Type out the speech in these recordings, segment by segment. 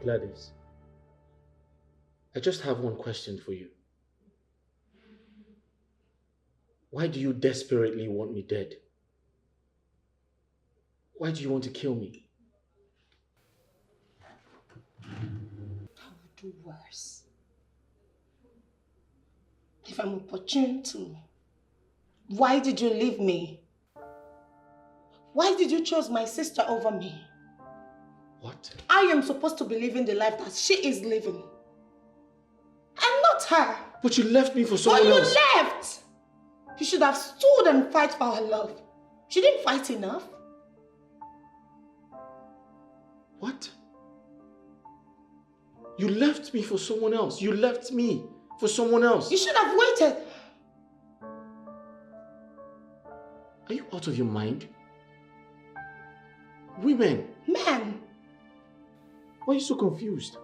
Gladys, I just have one question for you. Why do you desperately want me dead? Why do you want to kill me? I would do worse. If I'm opportune to. Why did you leave me? Why did you choose my sister over me? What? I am supposed to be living the life that she is living. I'm not her. But you left me for someone else. But you left! You should have stood and fight for her love. She didn't fight enough. What? You left me for someone else. You left me for someone else. You should have waited. Are you out of your mind? Women. Men. Why are you so confused?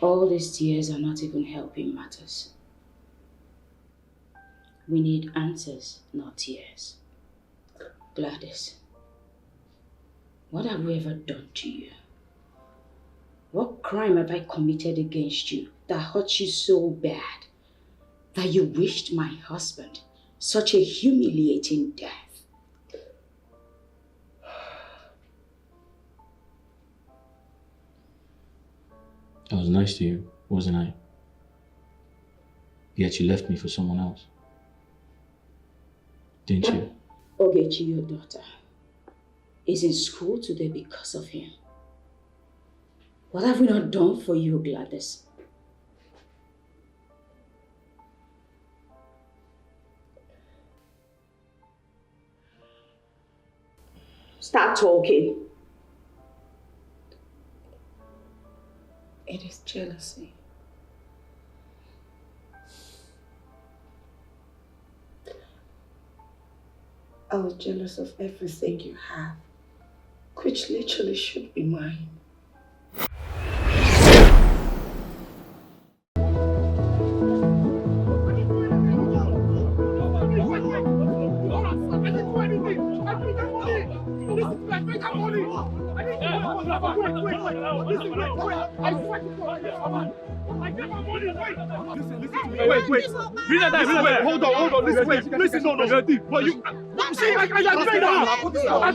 All these tears are not even helping matters. We need answers, not tears. Gladys, what have we ever done to you? What crime have I committed against you that hurt you so bad that you wished my husband such a humiliating death? I was nice to you, wasn't I? Yet you left me for someone else. Didn't you? Ogechi, your daughter, is in school today because of him. What have we not done for you, Gladys? Start talking. It is jealousy. I was jealous of everything you have, which literally should be mine. Wait. Bring that down. Hold on. Listen, no. But you... See, I played that.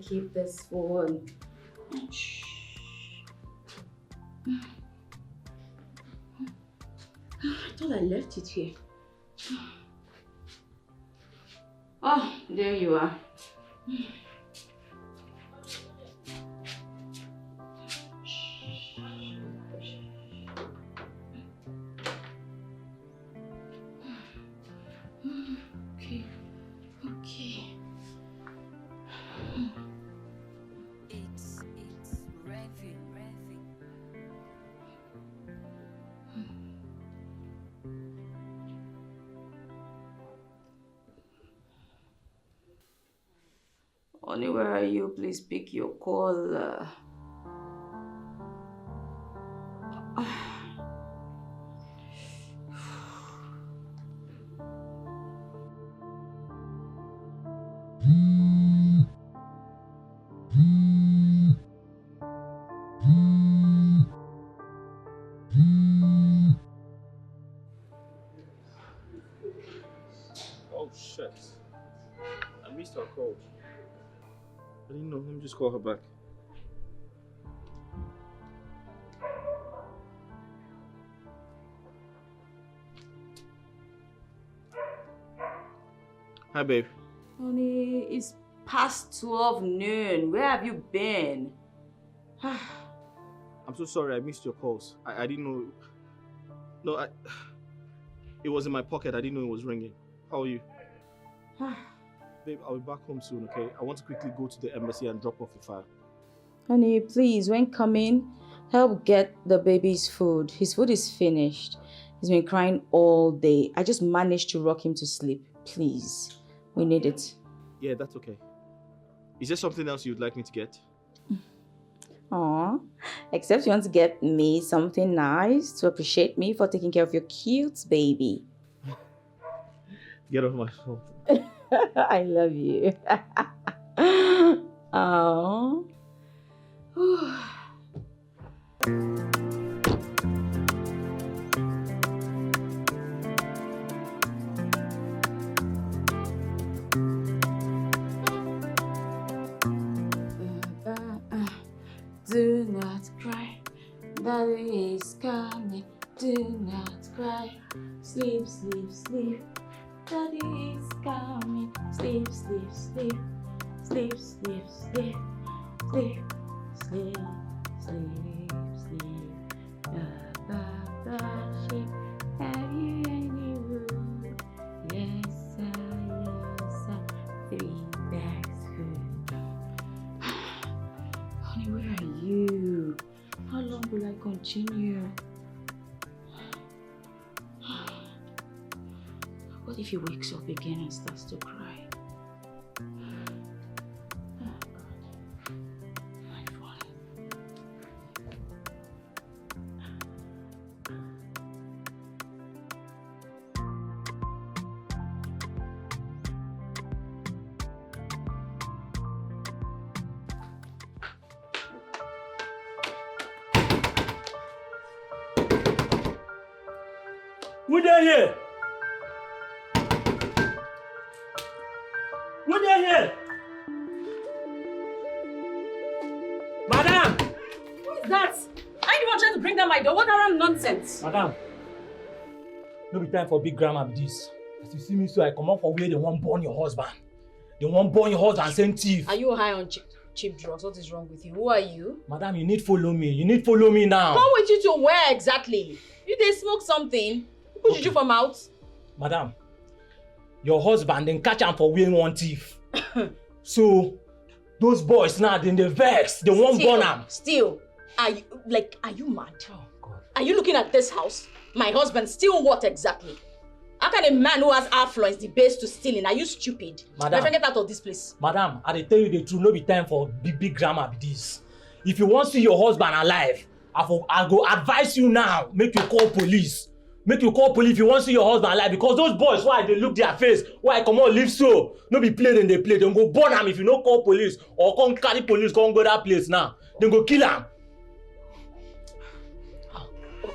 Keep this phone. Shh. I thought I left it here. Oh, there you are. Okay. Honey, where are you? Please pick your call. Oh shit. I missed her call. I didn't know. Let me just call her back. Hi, babe. Honey, it's past 12 noon. Where have you been? I'm so sorry. I missed your calls. I didn't know. No, it was in my pocket. I didn't know it was ringing. How are you? Babe, I'll be back home soon, okay? I want to quickly go to the embassy and drop off your file. Honey, please, when coming, help get the baby's food. His food is finished. He's been crying all day. I just managed to rock him to sleep. Please, we need it. Yeah, that's okay. Is there something else you'd like me to get? Aww, except you want to get me something nice to appreciate me for taking care of your cute baby. Get off my phone. I love you. Aww. Do not cry, Daddy is coming. Do not cry, sleep, sleep, sleep. Daddy is coming. Sleep, sleep, sleep. Sleep, sleep, sleep. Sleep, sleep, sleep, sleep. Sheep, have you any room? Yes, sir. 3 bags food. Honey, where are you? How long will I continue? What if he wakes up again and starts to cry? Who there here? Who there here? Madam! Who is that? I the one trying to bring down my door. What around nonsense? Madam, no be time for big grammar be this. As you see me so I come out for where they won't burn your husband. They won't burn your husband, send thief. Are you high on cheap drugs? What is wrong with you? Who are you? Madam, you need follow me. You need follow me now. Come with you to where exactly? You they smoke something? Who did you from out? Madam, your husband then catch him for wearing one thief. So, those boys now, then they vex. They won't burn him. Still, are you mad? Oh, God. Are you looking at this house? My husband steal what exactly? How can a man who has affluence debase to stealing? Are you stupid? Madam. My friend, get out of this place. Madam, I tell you the truth, no be time for big grammar be this. If you want to see your husband alive, I go advise you now, make you call police. Make you call police if you want to see your husband alive, because those boys, why they look their face, why come on live so, no be play then they play, then go burn them if you no call police, or come carry police, come go that place now, then go kill them.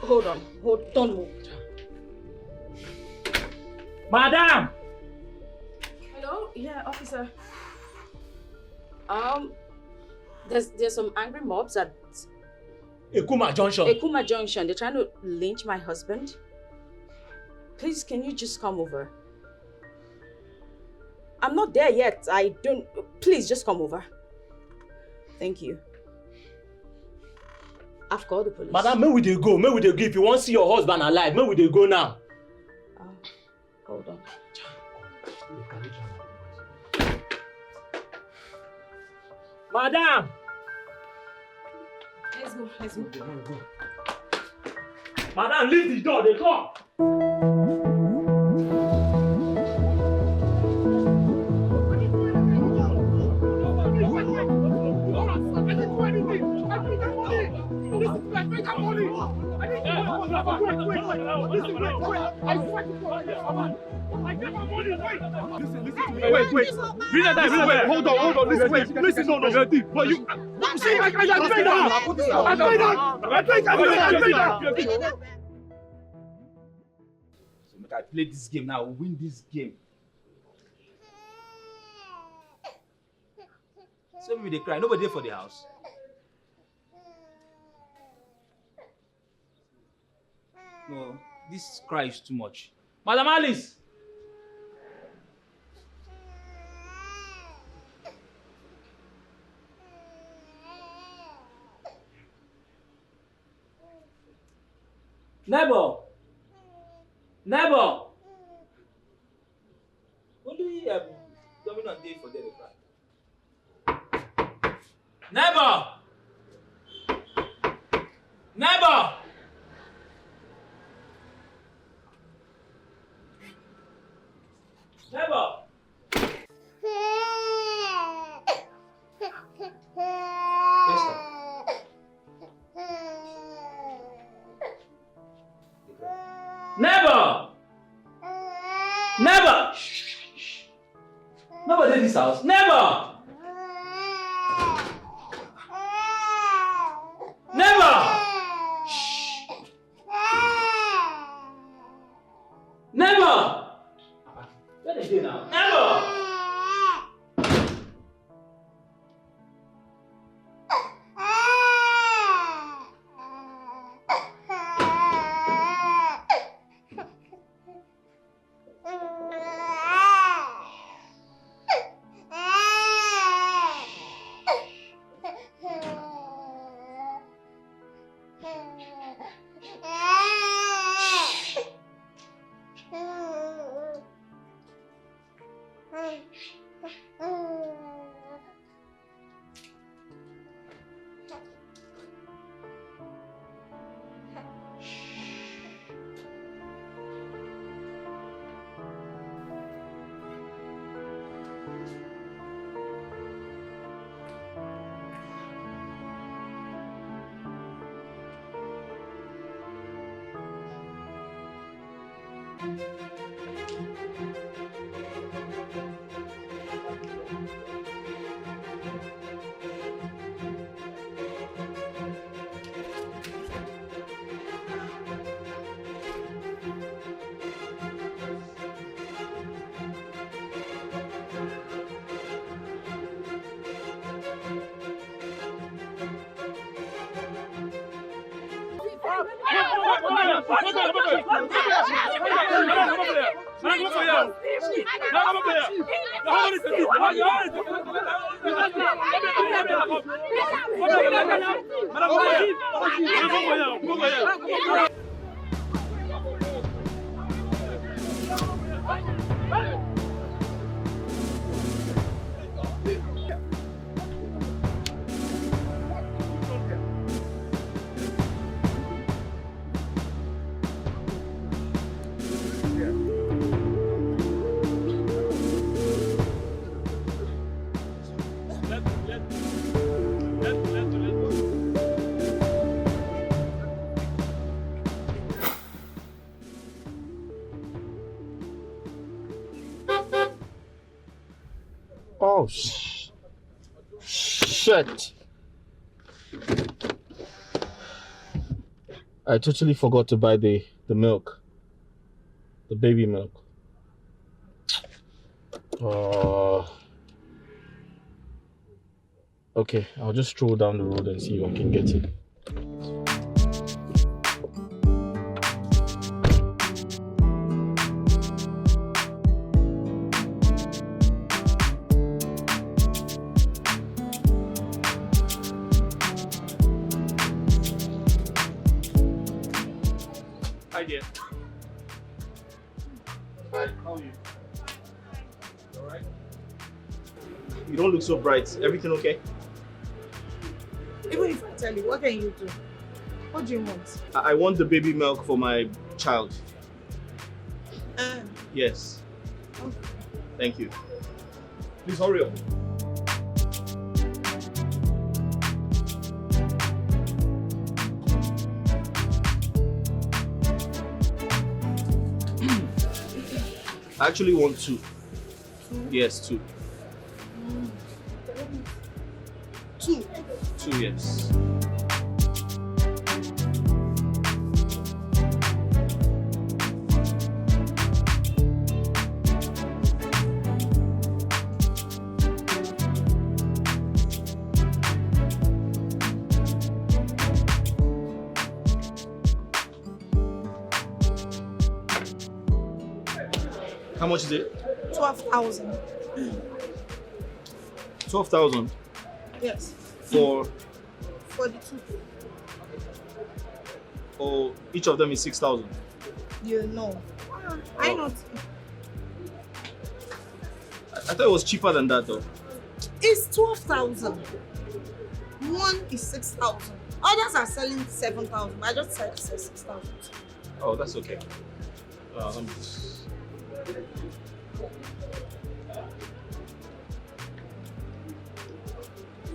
Hold on, don't move. Madam! Hello? Yeah, officer. There's some angry mobs at Ekuma Junction. Ekuma Junction. They're trying to lynch my husband. Please, can you just come over? I'm not there yet. Please, just come over. Thank you. I've called the police. Madam, may we dey go. If you want to see your husband alive, may we dey go now. Hold on. Madam! Let's go. Madam, leave the door, they come. Hold on. Listen, no. But you see, I paid that. So make I play this game now, win this game. So maybe they cry. Nobody there for the house. No, this cry is too much. Madam Alice! Neighbor! Only dominant day for them to cry. Neighbor! Yes, sir. Never! Shh. Nobody in this house. Never! Shh. Never! Where they go now? Never! Oh, shit. I totally forgot to buy the milk. The baby milk. Okay, I'll just stroll down the road and see if I can get it. Hi dear. Hi, how are you? Alright? You don't look so bright. Everything okay? Even if I tell you, what can you do? What do you want? I want the baby milk for my child. Yes. Okay. Thank you. Please hurry up. I actually want 2. 2? Yes, 2. 2? 2, yes. How much is it? 12,000. 12,000 Yes. for For the 2. or each of them is 6,000. You know. I know. I thought it was cheaper than that though. It's 12,000. One is 6,000. Others are selling 7,000. I just said 6,000. Oh, that's okay. Let me just...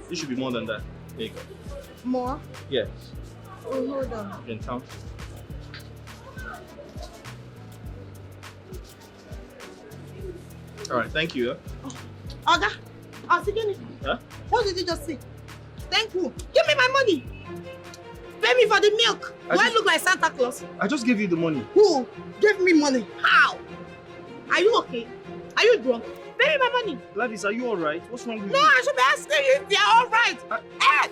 It should be more than that. There you go. More? Yes. Oh, hold on. You can count. All right, thank you. Oga, I'll see you. Huh? What did you just say? Thank you. Give me my money. Pay me for the milk. Do I look like Santa Claus? I just gave you the money. Who gave me money? How? Are you okay? Are you drunk? Pay me my money. Gladys, are you all right? What's wrong with No, you? I should be asking you if you're all right. Hey,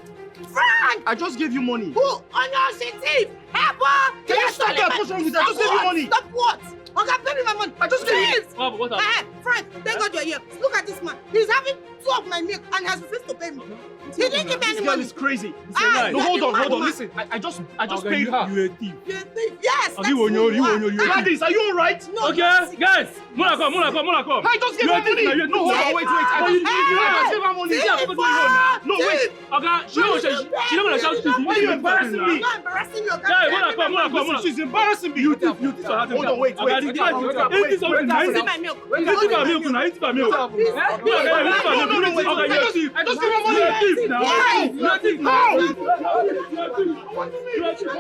Frank! I just gave you money. Who? On your city? Helper! Can you stop that? What's wrong with that? I just gave you money. Stop what? Okay, pay me my money. I just gave you. What happened? Hey, Frank, thank God you're here. Look at this man. He's having 2 of my milk and has refused to pay me. He didn't give me any This girl money. is crazy. Ah, No, hold on. woman. Listen, I just paid You her. a thief. You're a thief. Yes, that's You who you are. Gladys, are you all right? No, Okay, that's- guys, Muna come. I just gave her money. No, hold on, wait. I just gave her money. No, wait. Okay, she don't wanna shout to you. Why are you embarrassing me? I'm not embarrassing you. Guys, Muna. She's embarrassing me. You thief. Hold on, wait. Give me my milk. Give me my milk. I just give her money. I just gave her money. You're a thief now. Yes. You're a thief now. How? You're a thief.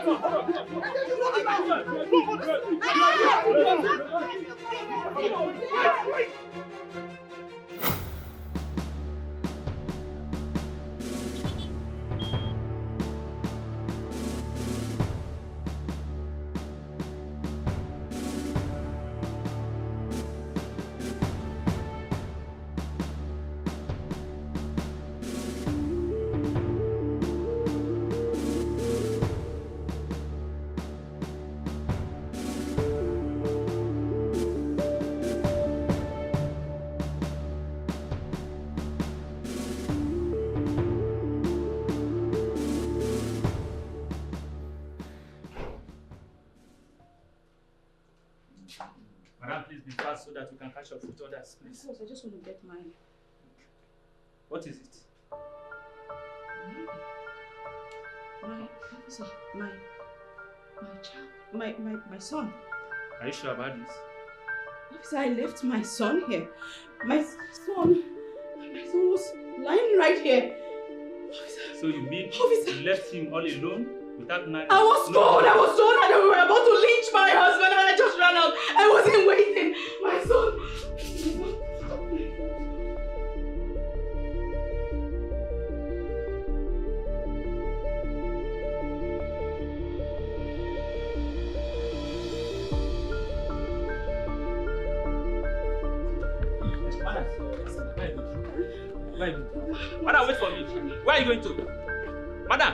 Madam, please be fast so that we can catch up with others, please. Of course, I just want to get mine. What is it? My son. Are you sure about this? Officer, I left my son here. My son was lying right here. Officer. So you mean Officer. you left him all alone without knowing? I was told that they were about to lynch my husband and I just ran out. I wasn't waiting. My son. Madam, wait for me. Where are you going to? Madam!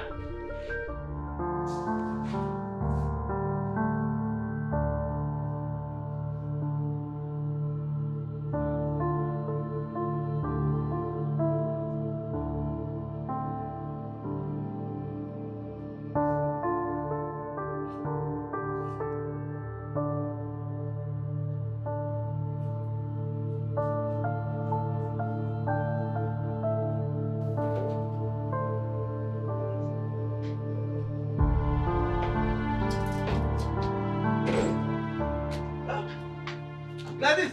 Gladys!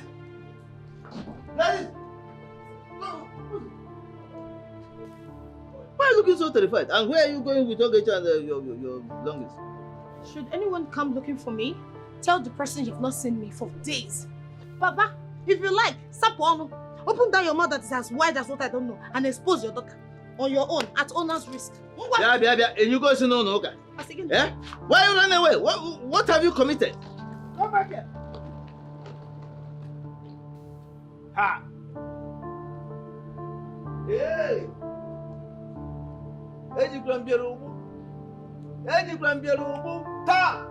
Gladys! Why are you looking so terrified? And where are you going with Ogechi and your belongings? Should anyone come looking for me, tell the person you've not seen me for days. Papa, if you like, Sapono, open down your mouth that is as wide as what I don't know and expose your daughter on your own at owner's risk. Yeah. And you go say no, okay? Yeah? Why are you running away? What have you committed? Come back here. Ha! Hey! Eji kwambiero ubu. Ta!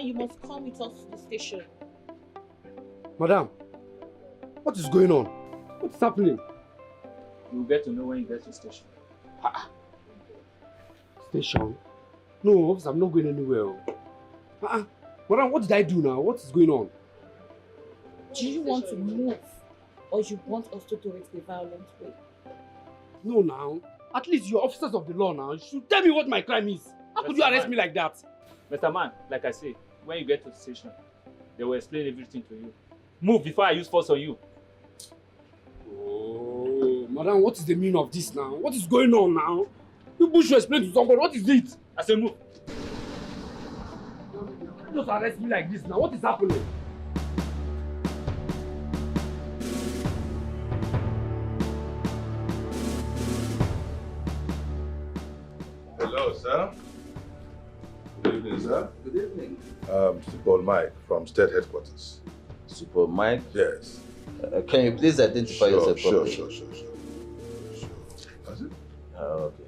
You must come with us to the station. Madam, what is going on? What is happening? You'll get to know when you get to the station. Station? No, officer, I'm not going anywhere. Madam, what did I do now? What is going on? Do you want to move or you want us to do it the violent way? No, now. At least you're officers of the law now. You should tell me what my crime is. How could you arrest me like that? Mr. Man, like I say, when you get to the station, they will explain everything to you. Move before I use force on you. Oh, madam, what is the meaning of this now? What is going on now? You should explain to somebody. What is it? I say move. You just arrest me like this now. What is happening? Hello, sir. Good evening, sir. Good evening. Super Mike from State Headquarters. Super Mike? Yes. Can you please identify yourself properly? Sure. That's it? Okay.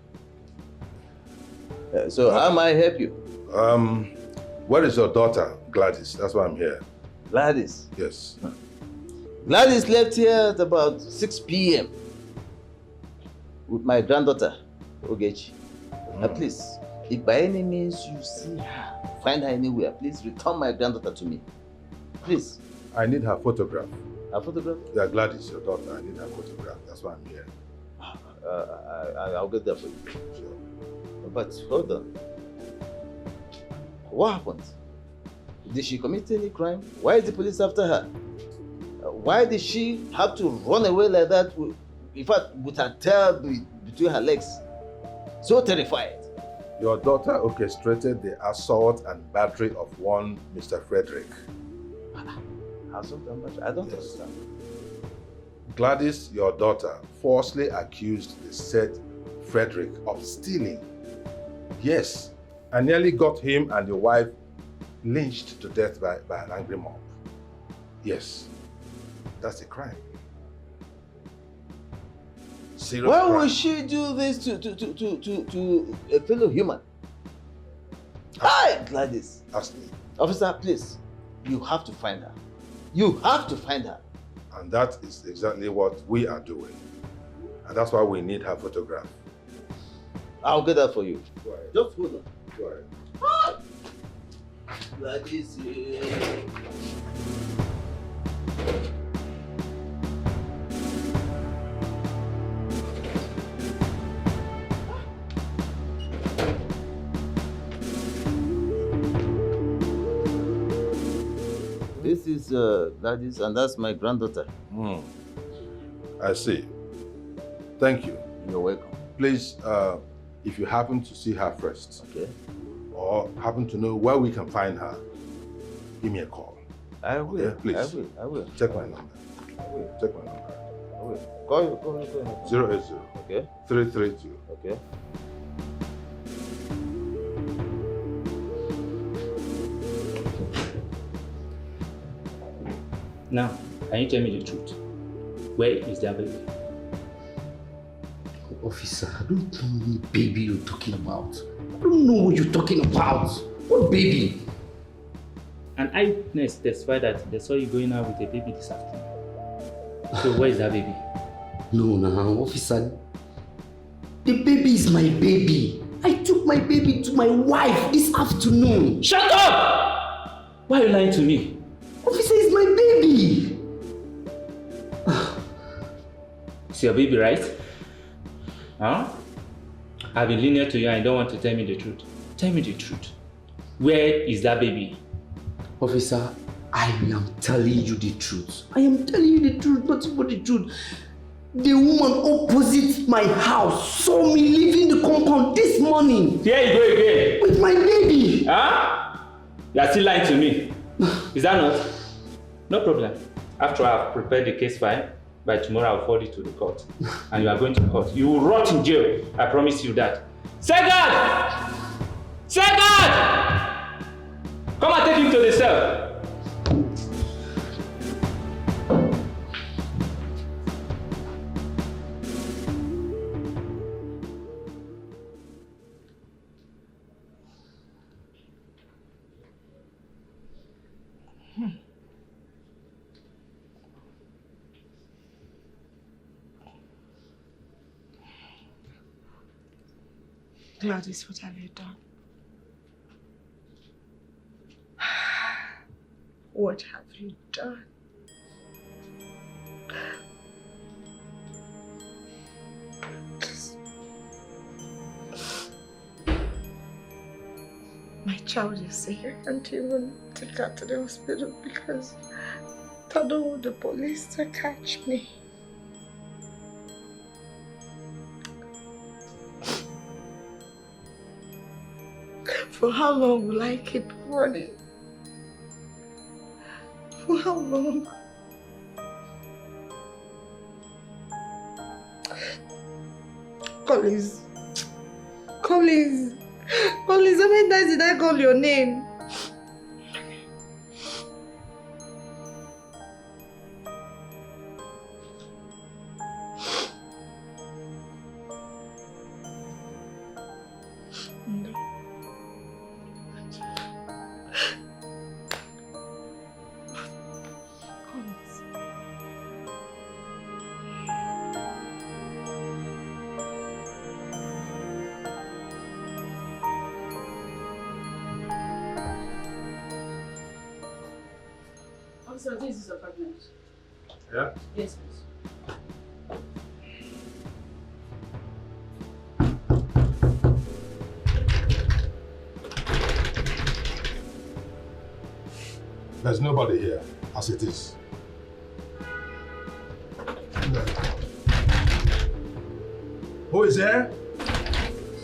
So how may I help you? Where is your daughter, Gladys? That's why I'm here. Gladys? Yes. Gladys left here at about 6 p.m. with my granddaughter, Ogechi. Please, if by any means you see her, find her anywhere, please return my granddaughter to me. Please. I need her photograph. Her photograph? Yeah, Gladys, your daughter. I need her photograph. That's why I'm here. I'll get that for you. Sure. But hold on. What happened? Did she commit any crime? Why is the police after her? Why did she have to run away like that? In fact, with her tail between her legs. So terrified. Your daughter orchestrated the assault and battery of one Mr. Frederick. Assault and battery? I don't understand. Gladys, your daughter, falsely accused the said Frederick of stealing. Yes, I nearly got him and the wife lynched to death by an angry mob. Yes, that's a crime. Serious Why crime. would she do this to a fellow human? Hi, Gladys. Ask me. Officer, please, you have to find her. You have to find her. And that is exactly what we are doing. And that's why we need her photograph. I'll get that for you. Right. Just hold on. Right. Ah! Gladys. This is Gladys, and that's my granddaughter. I see. Thank you. You're welcome. Please, if you happen to see her first, Okay. or happen to know where we can find her, give me a call. I will. Okay, please. I will. Check my number. I will. Check my number. I will. Go ahead. 080 Okay. 332. Okay. Now, can you tell me the truth? Where is their baby? Officer, I don't know any baby you're talking about. I don't know what you're talking about. What baby? An eyewitness testified that they saw you going out with a baby this afternoon. So where is that baby? No, officer. The baby is my baby. I took my baby to my wife this afternoon. Shut up! Why are you lying to me? Officer, it's my baby. It's your baby, right? Huh? I've been lenient to you and you don't want to tell me the truth. Tell me the truth. Where is that baby? Officer, I am telling you the truth. I am telling you the truth, nothing but the truth. The woman opposite my house saw me leaving the compound this morning. Here you go again. With my baby. Huh? You are still lying to me. Is that not? No problem. After I've prepared the case file, by tomorrow I'll forward it to the court. And you are going to court. You will rot in jail. I promise you that. Second! Second! Come and take him to the cell. Gladys, what have you done? What have you done? My child is sick. I can't even take her to the hospital because I don't want the police to catch me. For how long will I keep running? For how long? Collins. Collins. Collins, how many times did I call your name? So this is apartment. Yeah? Yes, please. There's nobody here, as it is. Who is there?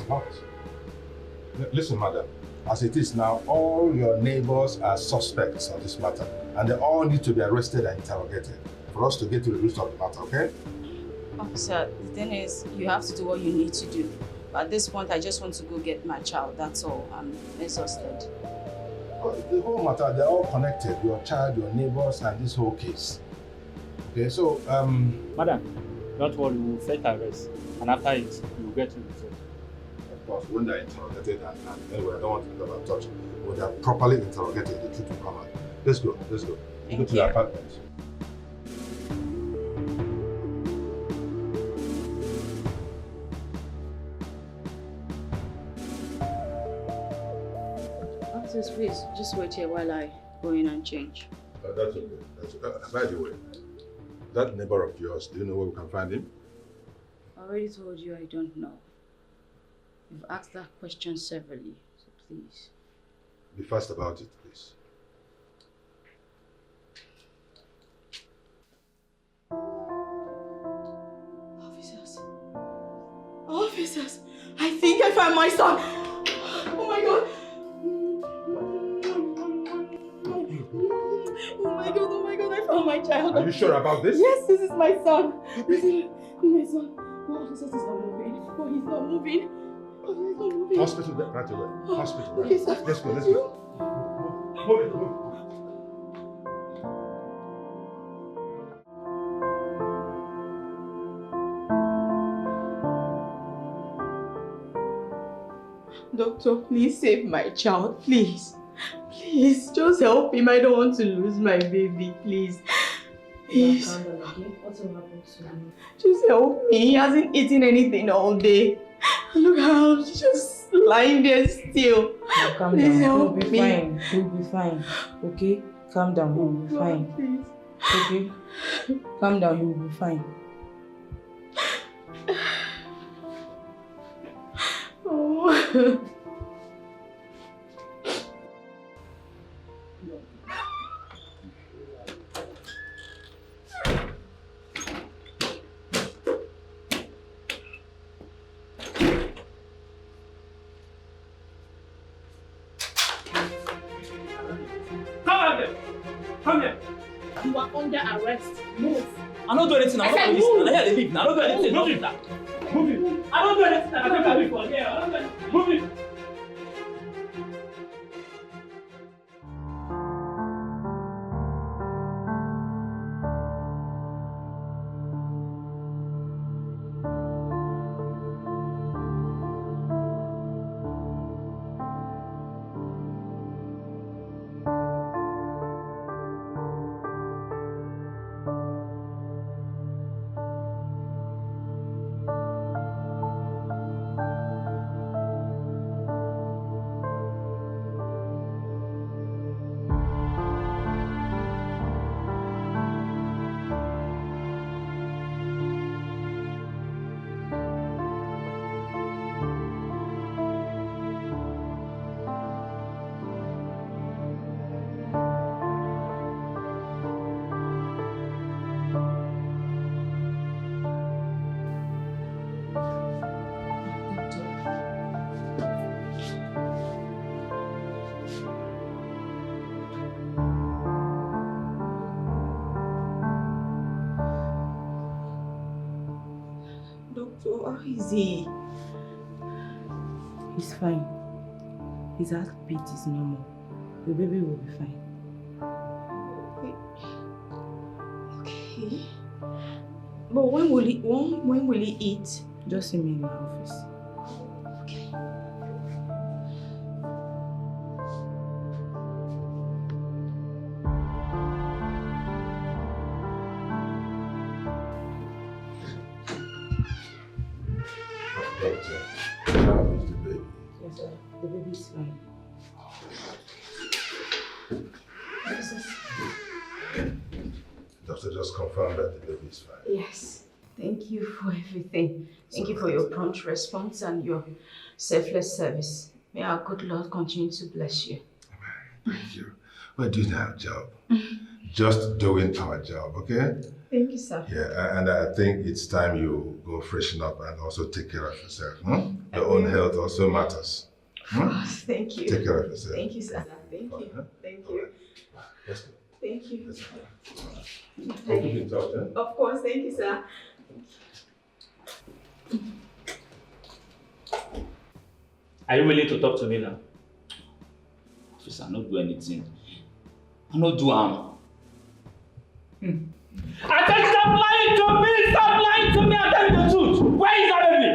What? Listen, madam. As it is now, all your neighbors are suspects on this matter, and they all need to be arrested and interrogated for us to get to the root of the matter, okay? Officer, the thing is, you have to do what you need to do. At this point, I just want to go get my child, that's all. I'm exhausted. The whole matter, they're all connected. Your child, your neighbors, and this whole case. Okay, so, Madam, don't worry, we'll set arrest. And after it, you'll get to the result. Of course, when they're interrogated, and anyway, I don't want to talk about touch. When they're properly interrogated, the truth will come out. Let's go, let's go. Go to the apartment. Officers, please, just wait here while I go in and change. That's okay. That's okay. By the way, that neighbor of yours, do you know where we can find him? I already told you I don't know. You've asked that question severally, so please. Be fast about it, please. Officers. Officers, I think I found my son. Oh my God. Oh my God, I found my child. Are you sure about this? Yes, this is my son. This is my son. Oh, officers, he's not moving. Oh, he's not moving. Oh, he's not moving. Hospital, right away. Hospital, right? Okay, sir. Let's go, let's go. Move it, move it. Doctor, please save my child, please. Please, just help him. I don't want to lose my baby, please. Please. What's happened to him? Just help me. He hasn't eaten anything all day. Look how he's just lying there still. Now, calm please down. help You'll be me. fine. You'll be fine. Okay? Calm down. You'll be fine. Please. Okay? Calm down. You'll be fine. Oh. Come here. You are under arrest. Move. I don't do anything. I'm not police. I hear they leave now. I don't do anything. Move it. Move it. I don't do anything. I don't do anything. Yeah, I don't do anything. Move it. So how is he? He's fine. His heartbeat is normal. The baby will be fine. Okay. But when will he eat? Just see me in my office. Okay. Yes, sir. The baby is fine. Doctor just confirmed that the baby is fine. Yes. Thank you for everything. Thank you for your prompt response and your selfless service. May our good Lord continue to bless you. Thank you. We're doing our job. Just doing our job, okay? Thank you, sir. Yeah, and I think it's time you go freshen up and also take care of yourself. Your own health also matters. Thank you. Take care of yourself. Thank you, sir. Thank you. Thank you. Let's go. Thank you. We'll keep in touch, eh? Of course, thank you, sir. Are you willing to talk to me now? Officer, I not do anything. I not do harm. I said stop lying to me! Stop lying to me! I'm telling you the truth! Where is that baby?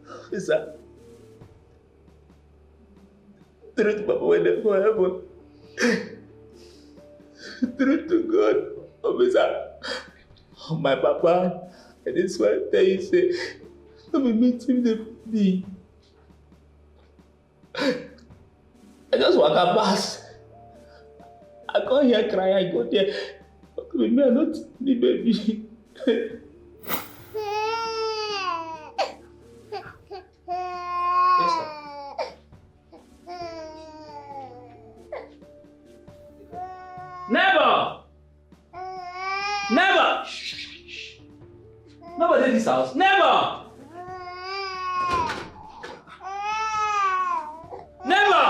Officer, truth, Papa, when they forever. Truth to God, officer. My papa and his wife tell you say, let me meet him the baby. I just walk up past. I come here cry, I go there. With me, I not the baby. Never! Never! Nobody in this house. Never! Never!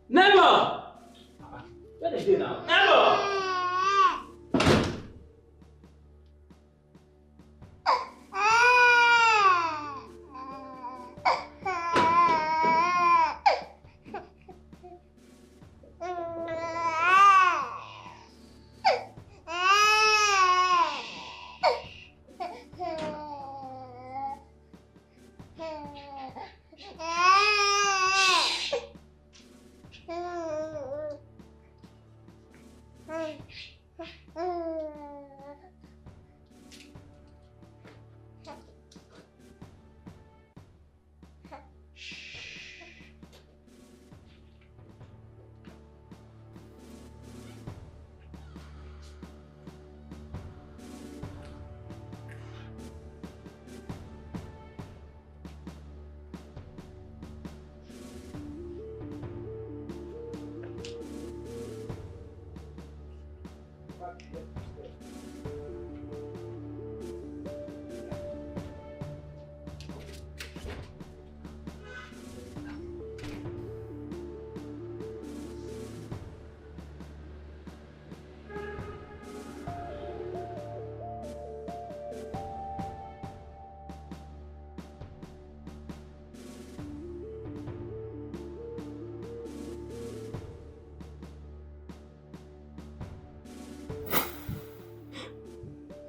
Never! Where they go now? Never!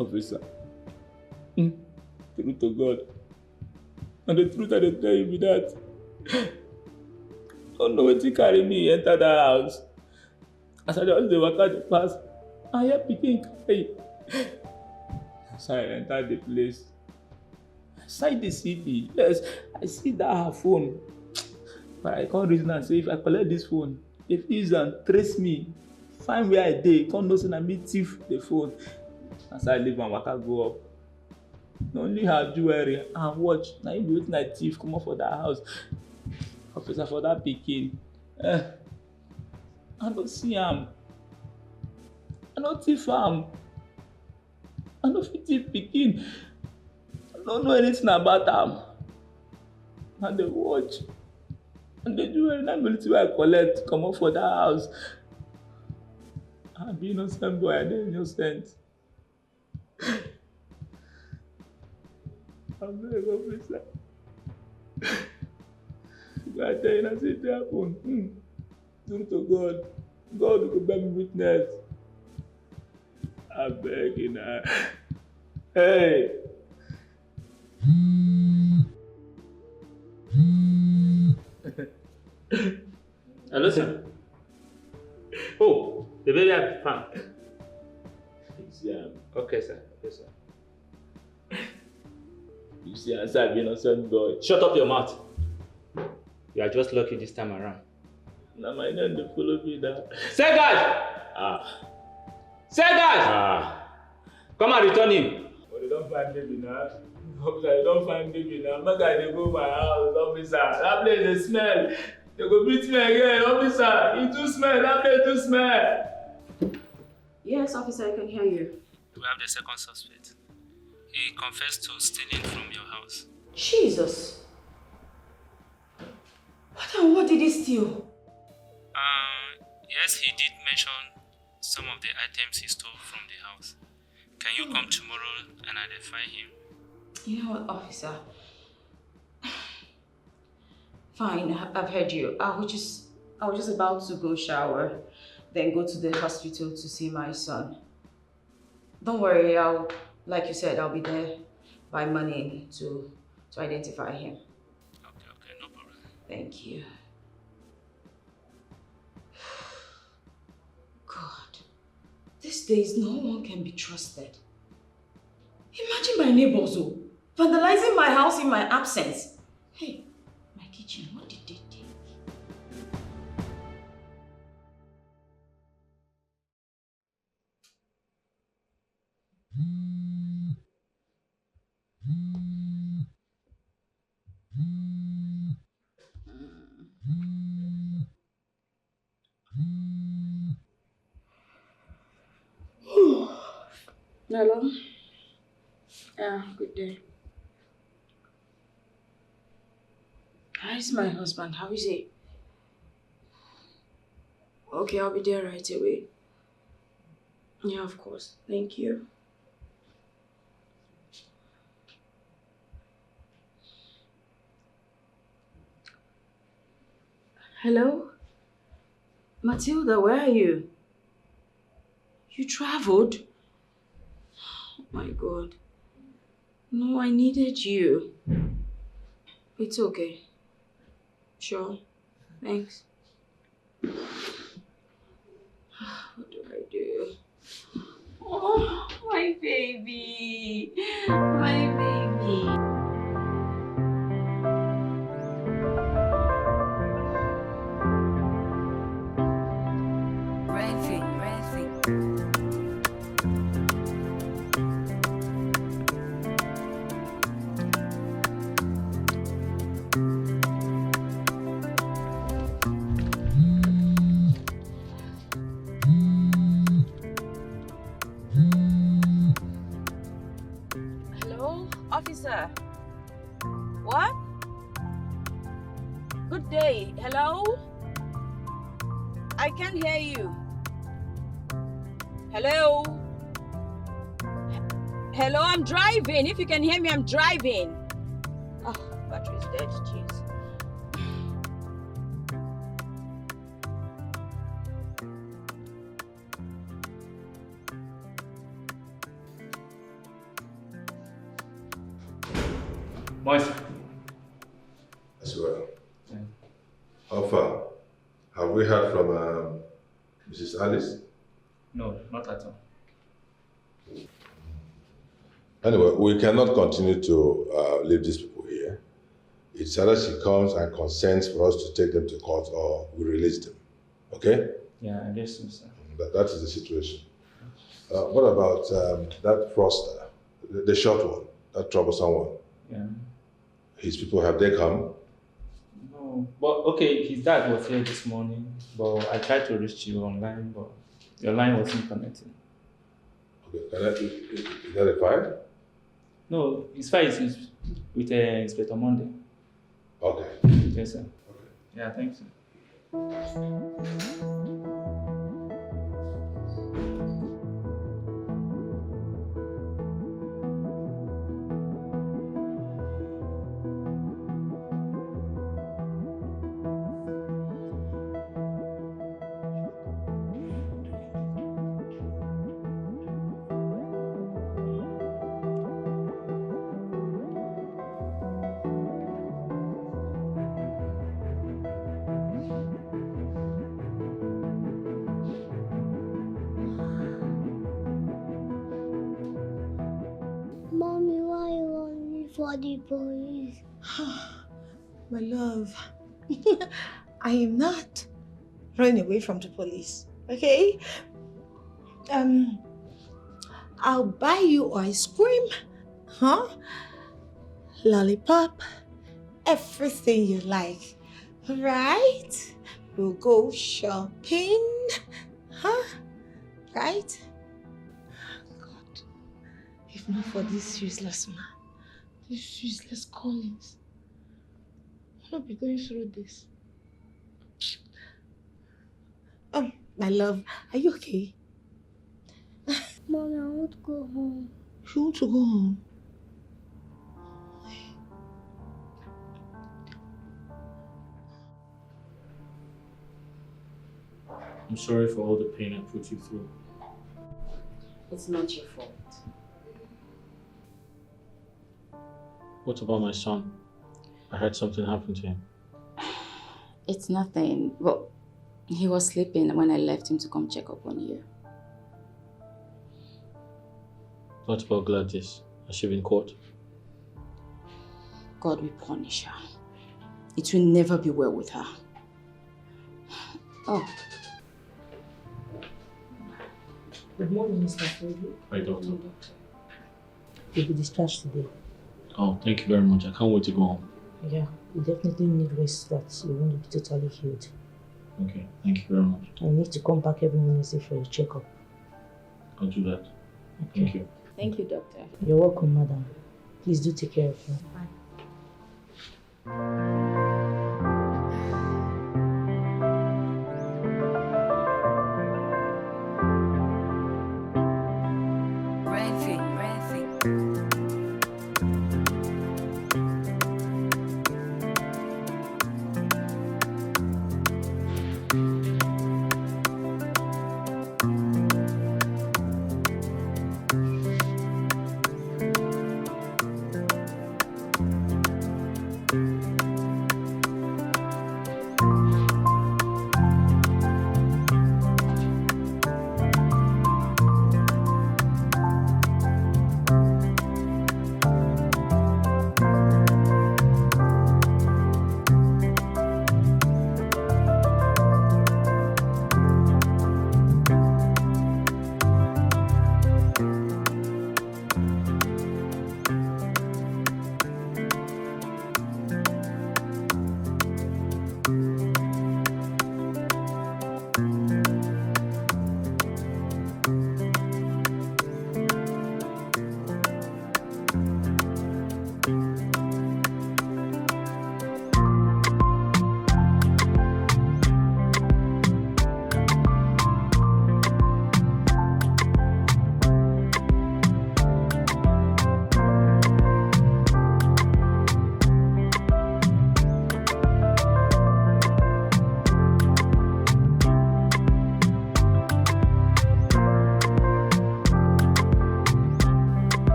Officer, true to God, and the truth I dey tell you be that don't know wetin carry me enter that house. As I just dey waka dey pass, I hear pikin cry. As I enter the place, I sight the CV. Yes, I see that her phone. But I can't reason and say if I collect this phone, if he use am trace me, find where I dey, come know say na me thief the phone. As I leave and waka go up, na only her jewelry and watch na im be wetin I thief comot for that house. Officer, for that pikin, I no see am. I no thief am. I no fit thief pikin. I no know anything about am. Na the watch and the jewelry na be wetin I collect comot for that house. I be innocent boy, I dey innocent. Abeg, officer. I tell you, I say it happen. True to God. God will bear me witness. I beg you now. Hey. Hello, sir. Oh, the baby I found. Okay, sir. Yes, sir. You see, as I've been innocent boy. Shut up your mouth. You are just lucky this time around. Now my name they follow me now. Say guys! Say guys! Come and return him. But they don't find baby now. Officer, they don't find baby now. My guy they go my house, officer. That place they smell. They go beat me again, officer. It too smell. That place too smell. Yes, officer, I can hear you. We have the second suspect. He confessed to stealing from your house. Jesus. What did he steal? Yes, he did mention some of the items he stole from the house. Can you come tomorrow and identify him? You know what, officer? Fine, I've heard you. I was just about to go shower, then go to the hospital to see my son. Don't worry, like you said, I'll be there by morning to identify him. Okay, no problem. Thank you. God, these days no one can be trusted. Imagine my neighbors vandalizing my house in my absence. Hey, my kitchen, what did they take? Hello? Yeah, good day. How is my husband? How is he? Okay, I'll be there right away. Yeah, of course. Thank you. Hello? Matilda, where are you? You traveled? Oh my God. No, I needed you. It's okay. Sure. Thanks. What do I do? Oh, my baby. My baby. sir. What? Good day. Hello? I can't hear you. Hello? Hello, I'm driving. If you can hear me, I'm driving. Oh, battery's dead. Jeez. Moise. As well. How far? Have we heard from Mrs. Alice? No, not at all. Anyway, we cannot continue to leave these people here. It's either she comes and consents for us to take them to court or we release them. Okay? Yeah, I guess so, sir. That is the situation. What about that fraudster, the short one, that troublesome one? Yeah. His people, have they come? No, but okay, his dad was here this morning, but I tried to reach you online, but your line wasn't connecting. Okay, is that a file? No, his file is with Inspector Monday. Okay. Yes, sir. Okay. Yeah, thanks, sir. Mommy, why you want me for the police? My love, I am not running away from the police, okay? I'll buy you ice cream, lollipop, everything you like, right? We'll go shopping, right? God, if not for this useless man, this useless Collins, I'll not be going through this. My love, are you okay? Mommy, I want to go home. You want to go home? I'm sorry for all the pain I put you through. It's not your fault. What about my son? I heard something happened to him. It's nothing. Well, he was sleeping when I left him to come check up on you. What about Gladys? Has she been caught? God will punish her. It will never be well with her. Oh. Good morning, Mr. Freddy. Hi, doctor. You'll be discharged today. Oh, thank you very much. I can't wait to go home. Yeah, you definitely need rest so that you won't be totally healed. Okay, thank you very much. I need to come back every Wednesday for your checkup. I'll do that. Okay. Thank you. Thank you, doctor. You're welcome, madam. Please do take care of her. Bye.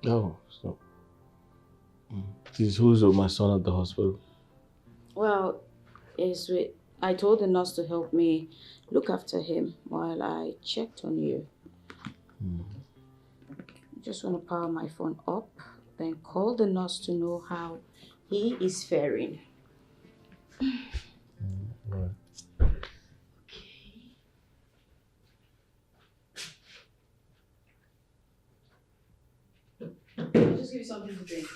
Oh, so. Please, who's with my son at the hospital? Well, I told the nurse to help me look after him while I checked on you. I just want to power my phone up, then call the nurse to know how he is faring. Right. I'll just give you something to drink.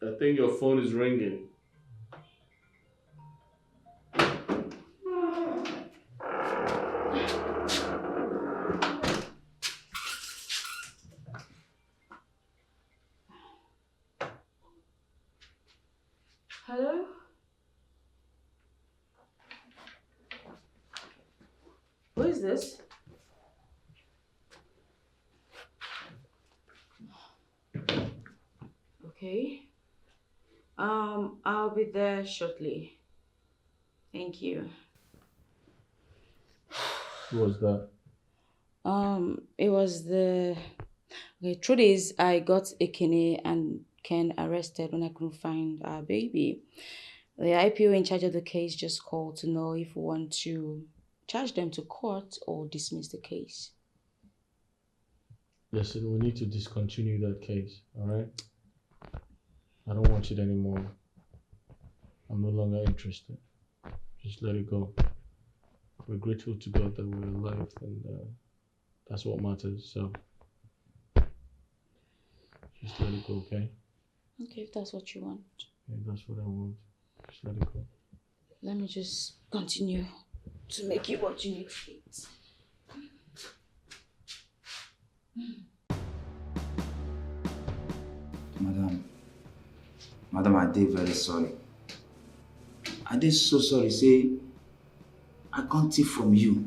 I think your phone is ringing. Hello? Who is this? Okay. I'll be there shortly. Thank you. Who was that? It was the... Okay, truth is, I got Ekene and Ken arrested when I couldn't find our baby. The IPO in charge of the case just called to know if we want to charge them to court or dismiss the case. Listen, we need to discontinue that case, alright? I don't want it anymore. I'm no longer interested. Just let it go. We're grateful to God that we're alive, and that's what matters, so just let it go, okay? Okay, if that's what you want. Yeah, that's what I want. Just let it go. Let me just continue to make you what you need to eat. Madam, I did very sorry. I did so sorry, say, I can't take from you.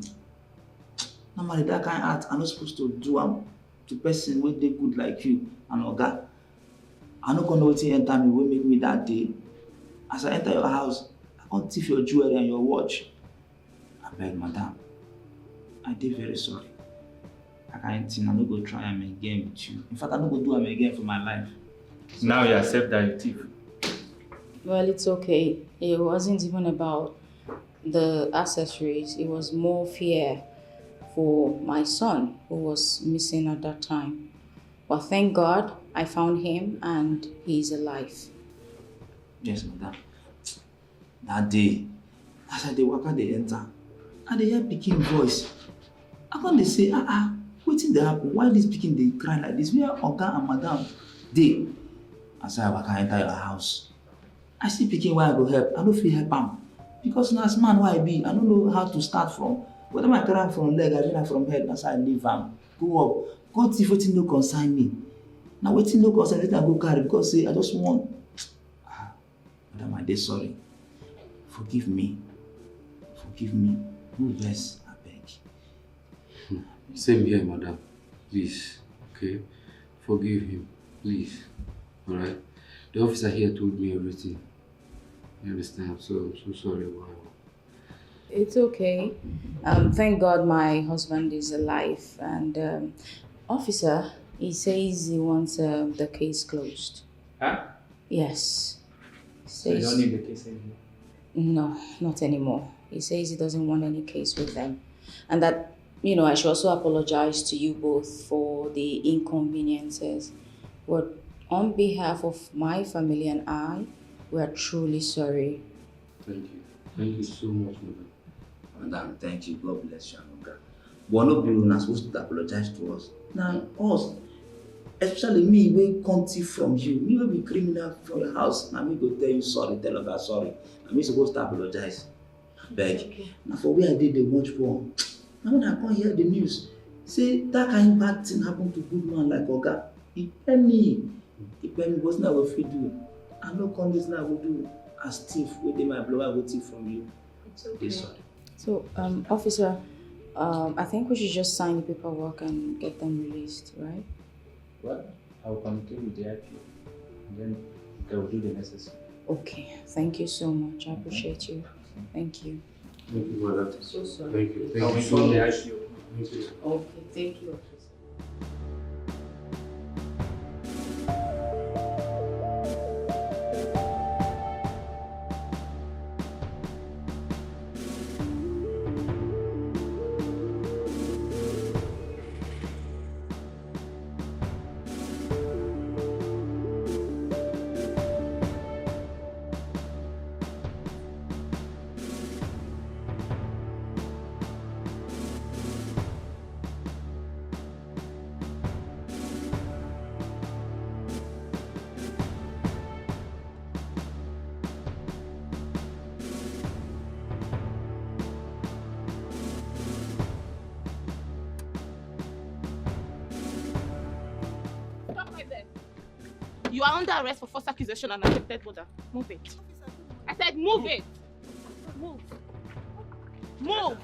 Normally, that kind of act, I'm not supposed to do to person when they good like you and Oga. I'm not going to enter me, will make me that day. As I enter your house, I can't thief your jewelry and your watch. I beg, madam, I did very sorry. I can't think, I'm not going to try them again with you. In fact, I'm not going to do them again for my life. Now you accept that you thief. Well, it's okay. It wasn't even about the accessories. It was more fear for my son who was missing at that time. But thank God I found him and he's alive. Yes, madam. That day, as I walk out, they enter, and they hear picking voice. I can't say, waiting they happen. Why this picking they cry like this? Where Oga and madam they? As I walk enter your house, I see picking where I go help. I don't feel help him. Because now as man who I be, I don't know how to start from. Whether I carry from leg, I bring from head, as I leave him. Go up. God see wetin no concern me. Now wetin no concern, let I go carry because say I just want. Madam, I dey sorry. Forgive me. Forgive me. No vex, I beg. Same here, madam. Please, okay? Forgive him, please. Alright? The officer here told me everything. You understand? So I'm so sorry about it. It's okay. Thank God my husband is alive. And officer, he says he wants the case closed. Huh? Yes. So you don't need the case anymore? No, not anymore. He says he doesn't want any case with them. And that, I should also apologize to you both for the inconveniences. But on behalf of my family and I, we are truly sorry. Thank you. Thank you so much, madam. Madam, thank you. God bless you, Anuga. But no people are supposed to apologize to us. Now, us, especially me, we can't see from you. Me will be criminal from your house. Now me go tell you sorry, tell Oga sorry. And me supposed to apologize. Beg. Okay. Now for where I did the watch porn. Now when I come hear the news, say that kind of bad thing happened to good man like Oga. He tell me. He tell me what's not what we do. I know this now will do as thief with my blood. I will thief from you. It's okay. So, officer, I think we should just sign the paperwork and get them released, right? Well, I'll communicate with the IPO. And then They will do the necessary. Okay, thank you so much. I appreciate you. Thank you. Thank you, mother. So sorry. Thank you. I Thank will you so inform the much. ICU. Thank you. Okay, thank you. You are under arrest for false accusation and attempted murder. Move it. I said move it. Move. Move.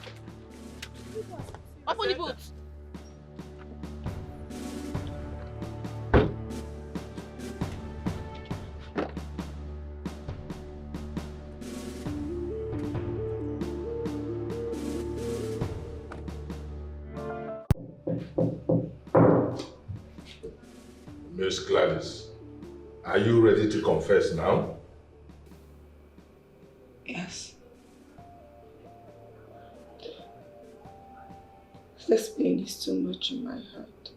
Open the boot. Miss Gladys, are you ready to confess now? Yes. This pain is too much in my heart.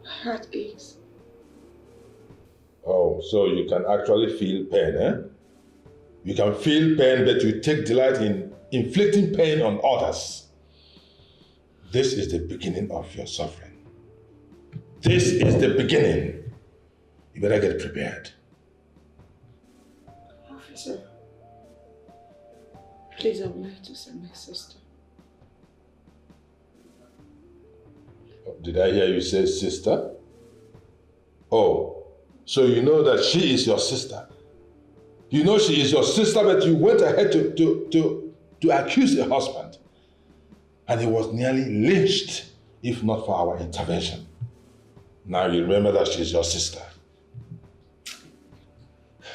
My heart aches. Oh, so you can actually feel pain, eh? You can feel pain, but you take delight in inflicting pain on others. This is the beginning of your suffering. This is the beginning. You better get prepared. Officer, please, I would like to see my sister. Did I hear you say sister? Oh, so you know that she is your sister. You know she is your sister, but you went ahead to accuse a husband. And he was nearly lynched, if not for our intervention. Now you remember that she's your sister.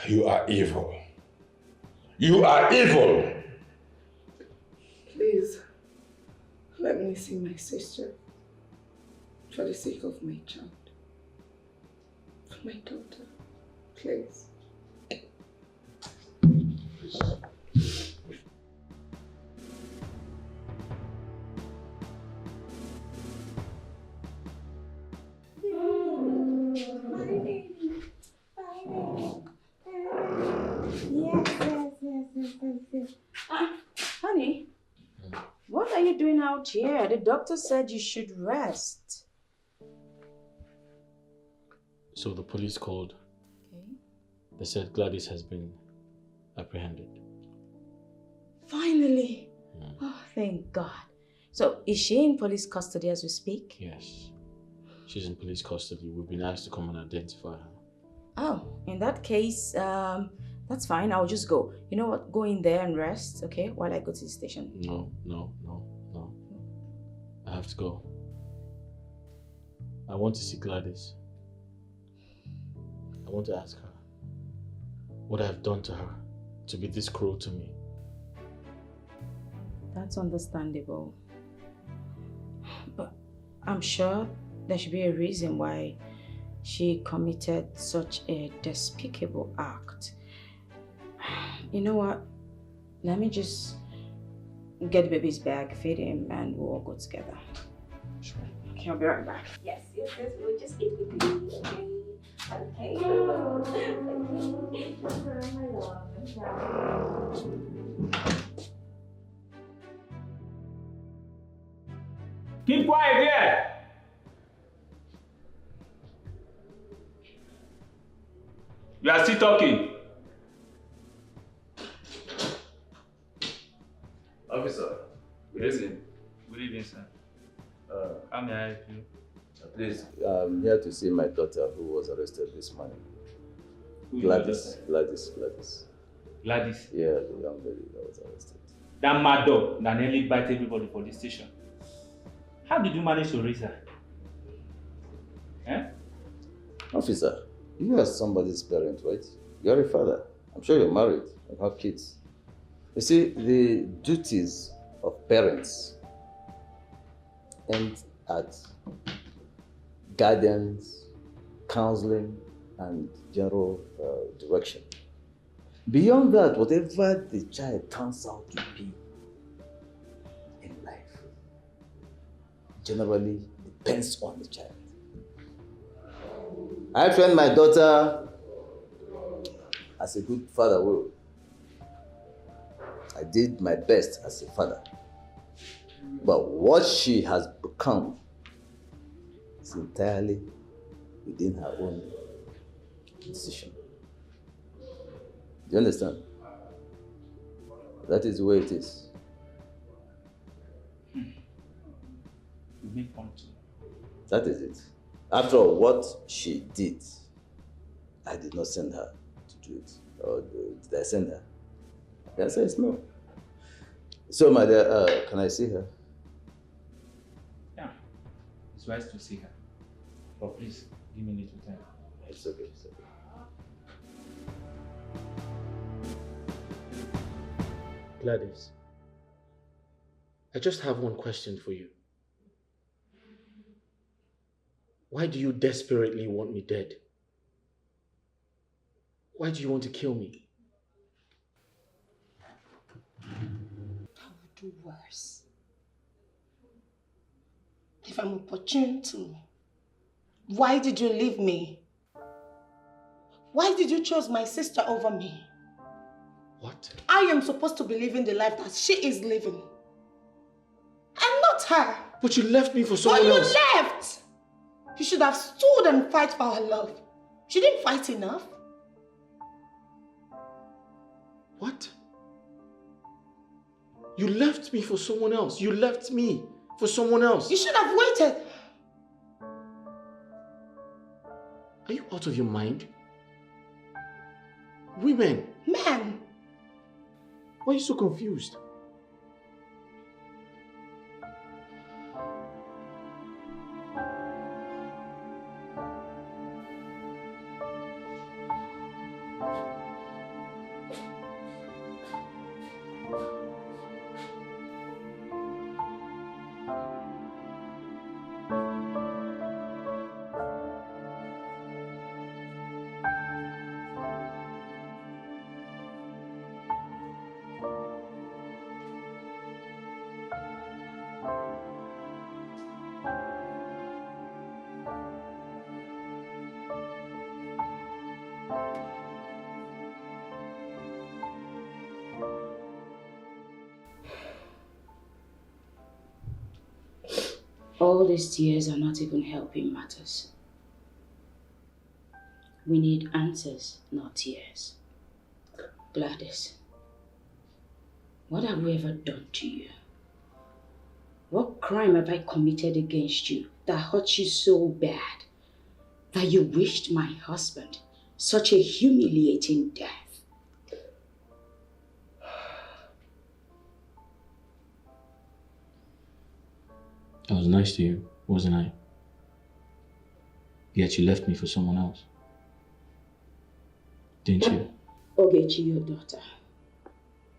You are evil. You are evil. Please, let me see my sister. For the sake of my child. For my daughter. Please. Honey, what are you doing out here? The doctor said you should rest. So the police called. Okay. They said Gladys has been apprehended. Finally. Oh, thank God. So, is she in police custody as we speak? Yes. She's in police custody. We've been asked to come and identify her. Oh, in that case, that's fine. I'll just go. You know what? Go in there and rest, okay? While I go to the station. No. I have to go. I want to see Gladys. I want to ask her what I have done to her to be this cruel to me. That's understandable. But I'm sure there should be a reason why she committed such a despicable act. You know what? Let me just get the baby's bag, feed him, and we'll all go together. Sure. Okay, I'll be right back. Yes, we'll just eat with you. Okay. Keep quiet here. You are still talking. Officer, Good evening. Good evening, sir. How may I help you? please, I'm here to see my daughter who was arrested this morning. Who is Gladys. your Gladys? Yeah, the young lady that was arrested. That mad dog that nearly bite everybody for this station. How did you manage to raise her? Eh? Officer, You are somebody's parent, right? You're a father. I'm sure you're married and have kids. You see, the duties of parents end at guidance, counseling, and general direction. Beyond that, whatever the child turns out to be in life generally depends on the child. I trained my daughter as a good father will. I did my best as a father. But what she has become is entirely within her own decision. Do you understand? That is the way it is. You make point. That is it. After all, what she did, I did not send her to do it. Or did I send her? The answer is no. So, my dear, can I see her? Yeah, it's wise to see her. But please, give me a little time. It's okay, it's okay. Gladys, I just have one question for you. Why do you desperately want me dead? Why do you want to kill me? I would do worse. If I'm opportune to. Why did you leave me? Why did you choose my sister over me? What? I am supposed to be living the life that she is living. And not her. But you left me for someone else. But you left! You should have stood and fight for her love. She didn't fight enough. What? You left me for someone else. You left me for someone else. You should have waited. Are you out of your mind? Women. Men. Why are you so confused? All these tears are not even helping matters. We need answers, not tears. Gladys, what have we ever done to you? What crime have I committed against you that hurt you so bad that you wished my husband such a humiliating death? I was nice to you, wasn't I? Yet you left me for someone else. Didn't you? Ogechi, your daughter,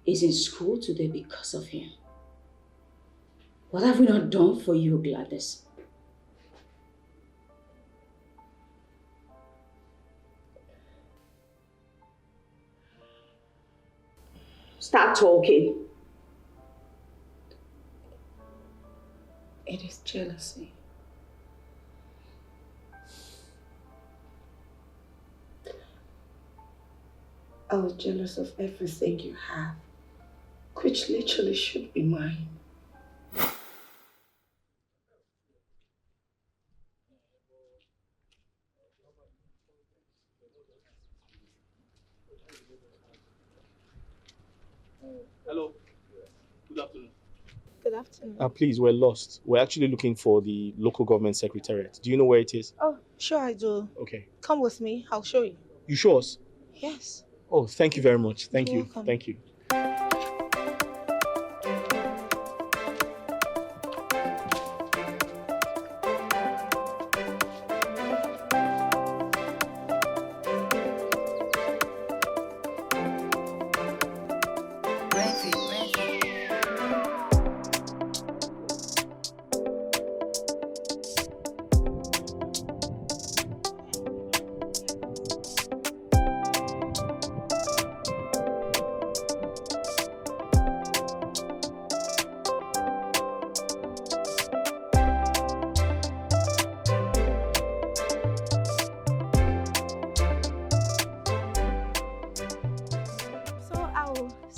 is in school today because of him. What have we not done for you, Gladys? Start talking. It is jealousy. I was jealous of everything you have, which literally should be mine. Hello. Good afternoon. Good afternoon. Please, we're lost. We're actually looking for the local government secretariat. Do you know where it is? Oh, sure I do. Okay. Come with me. I'll show you. You show us? Yes. Oh, thank you very much. Thank You're you. welcome. Thank you.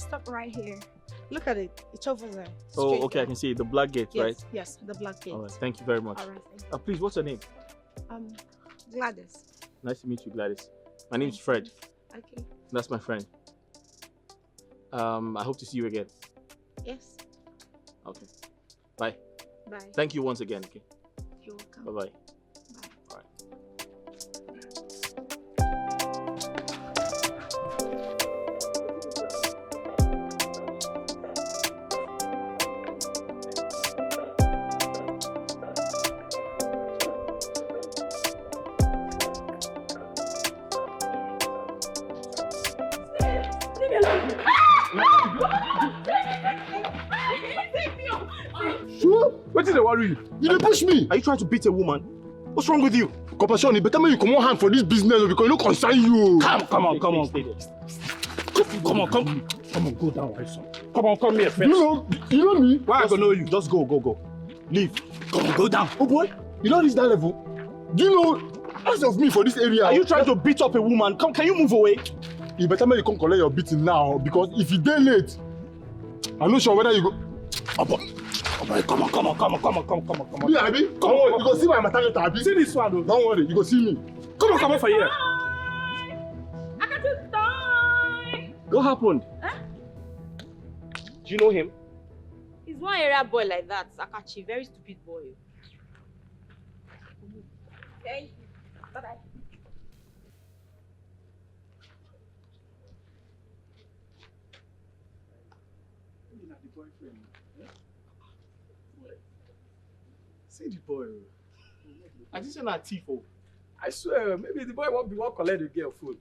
stop right here. Look at it. It's over there. Oh, Straight okay, I down. can see it. The black gate, Yes, right? yes, the black gate. All right, thank you very much. All right, thank you. Please, what's your name? Gladys. Nice to meet you, Gladys. My name's Fred. Okay. That's my friend. I hope to see you again. Yes. Okay. Bye. Bye. Thank you once again, okay? You're welcome. Bye-bye. Sure? What is the worry? You dey push me. Are you trying to beat a woman? What's wrong with you? Compassion, it better make you come on hand for this business because it no concern you. Come on. Come on, go down, my son. Come on, come here first. You know me? Why I gonna know you? Just go. Leave. Come on, go down. Oh boy, you don't reach that level. Do you know as of me for this area? Are you trying to beat up a woman? Come, can you move away? You better make you come collect your beating now because if you dey late, I'm not sure whether you go. Oh boy, come on. Yeah, Abi, come on. You go see my maternity, Abi. See this one, though. Don't worry, you go see me. Come on for here. I got to die. What happened? Huh? Do you know him? He's one area boy like that, Sakachi. Very stupid boy. Thank you. Bye-bye. See the boy. I just not thief. I swear, maybe the boy won't be one collect the girl food.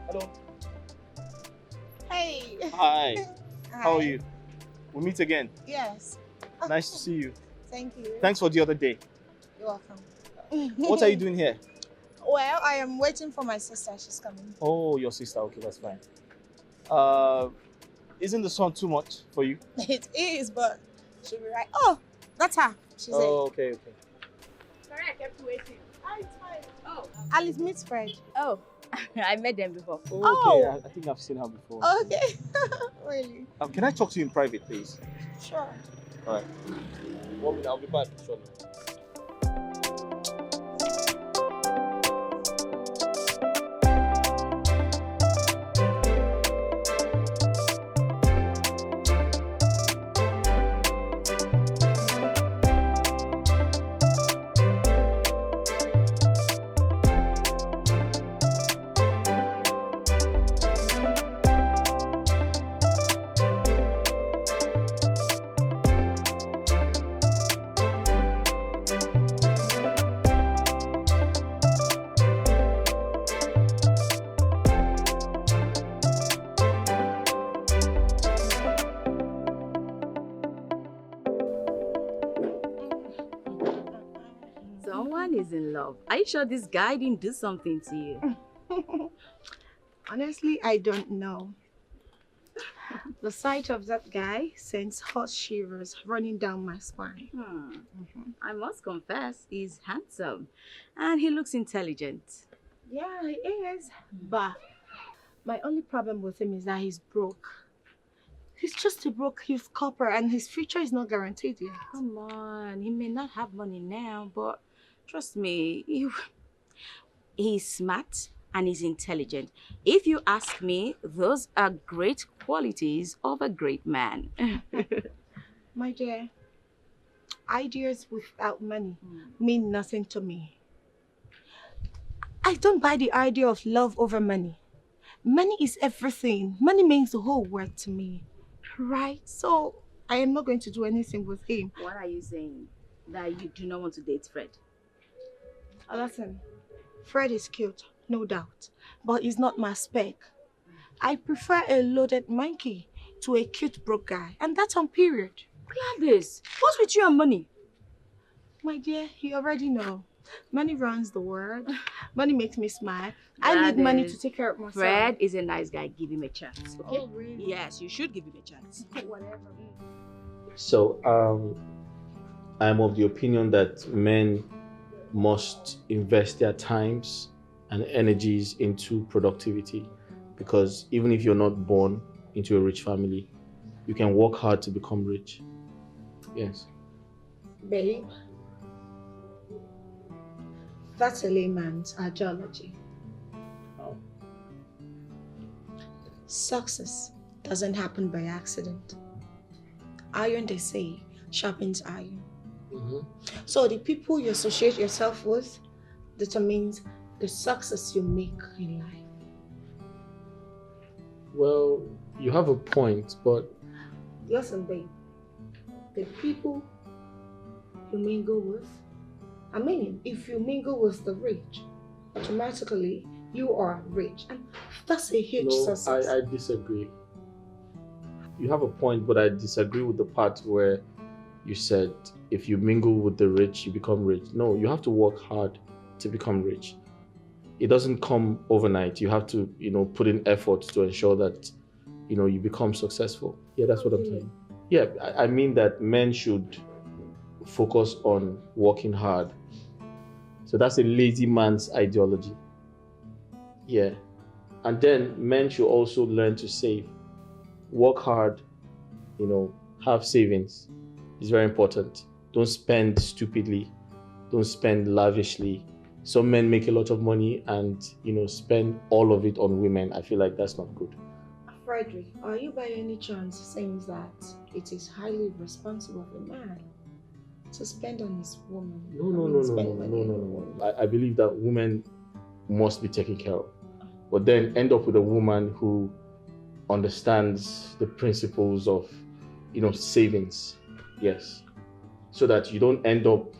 Hello. Hey. Hi. How are you? We meet again. Yes. Nice to see you. Thank you. Thanks for the other day. You're welcome. What are you doing here? Well, I am waiting for my sister. She's coming. Oh, your sister. Okay, that's fine. Isn't the sun too much for you? It is, but she'll be right. Oh, that's her. She's Oh, okay. Sorry, I kept you waiting. Oh, it's fine. Oh, Alice meets Fred. Oh, I met them before. Oh, okay. I think I've seen her before. Okay. Really? Can I talk to you in private, please? Sure. All right. 1 minute, I'll be back shortly. Someone is in love. Are you sure this guy didn't do something to you? Honestly, I don't know. The sight of that guy sends hot shivers running down my spine. I must confess, he's handsome and he looks intelligent. Yeah, he is. But my only problem with him is that he's broke. He's just a broke youth copper and his future is not guaranteed yet. Come on, he may not have money now, but trust me, he's smart and he's intelligent. If you ask me, those are great qualities of a great man. My dear, ideas without money mean nothing to me. I don't buy the idea of love over money. Money is everything. Money means the whole world to me, right? So I am not going to do anything with him. What are you saying? That you do not want to date Fred? Listen, Fred is cute, no doubt, but he's not my spec. I prefer a loaded monkey to a cute broke guy, and that's on period. Gladys, what's with you and money? My dear, you already know. Money runs the world. Money makes me smile. I need money to take care of myself. Fred is a nice guy. Give him a chance, okay? Oh, really? Yes, you should give him a chance. Whatever. So, I'm of the opinion that men must invest their times and energies into productivity, because even if you're not born into a rich family, you can work hard to become rich. Yes. Babe, that's a layman's ideology. How? Success doesn't happen by accident. Iron, they say, sharpens iron. So the people you associate yourself with determines the success you make in life. Well, you have a point, but... Listen, babe. The people you mingle with, I mean, if you mingle with the rich, automatically you are rich. And that's a huge success. I disagree. You have a point, but I disagree with the part where you said if you mingle with the rich, you become rich. No, you have to work hard to become rich. It doesn't come overnight. You have to, put in effort to ensure that, you become successful. Yeah, that's what I'm saying. Yeah, I mean that men should focus on working hard. So that's a lazy man's ideology. Yeah. And then men should also learn to save. Work hard, have savings. It's very important. Don't spend stupidly. Don't spend lavishly. Some men make a lot of money and, spend all of it on women. I feel like that's not good. Frederick, are you by any chance saying that it is highly responsible of a man to spend on his woman? No. I believe that women must be taken care of. But then end up with a woman who understands the principles of, savings. Yes. So that you don't end up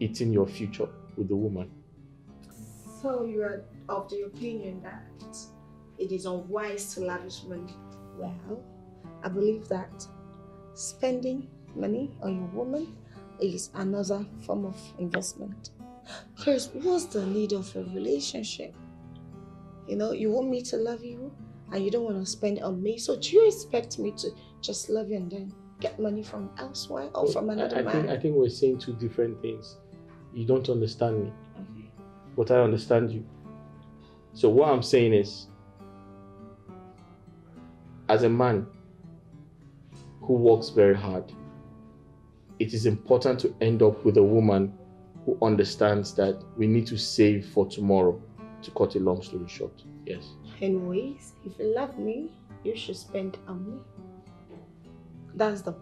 eating your future with the woman. So you are of the opinion that it is unwise to lavish money. Well, I believe that spending money on your woman is another form of investment. Because what's the need of a relationship? You want me to love you and you don't want to spend on me. So do you expect me to just love you and then get money from elsewhere or from another man? I think we're saying two different things. You don't understand me. Okay. But I understand you. So what I'm saying is, as a man who works very hard, it is important to end up with a woman who understands that we need to save for tomorrow, to cut a long story short. Yes. Anyways, if you love me, you should spend on me. That's the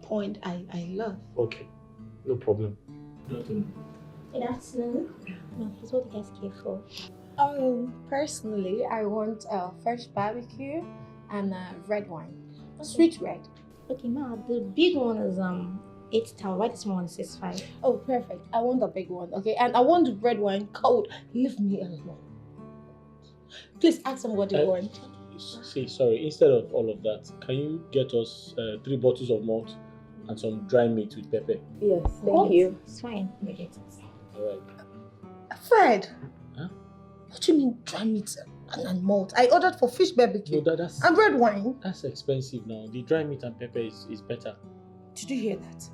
point I love. Okay, no problem. Good afternoon. What do you guys care for? Personally, I want a fresh barbecue and red wine. Sweet red. Okay, ma, the big one is 8,000. Why the small one is 6,500? Oh, perfect. I want the big one, okay? And I want the red wine cold. Leave me alone. Please ask them what they want. See, sorry, instead of all of that, can you get us 3 bottles of malt and some dry meat with pepper? Yes, thank you. It's fine. We get it. Alright. Fred! Huh? What do you mean dry meat and malt? I ordered for fish barbecue and red wine. That's expensive now. The dry meat and pepper is better. Did you hear that?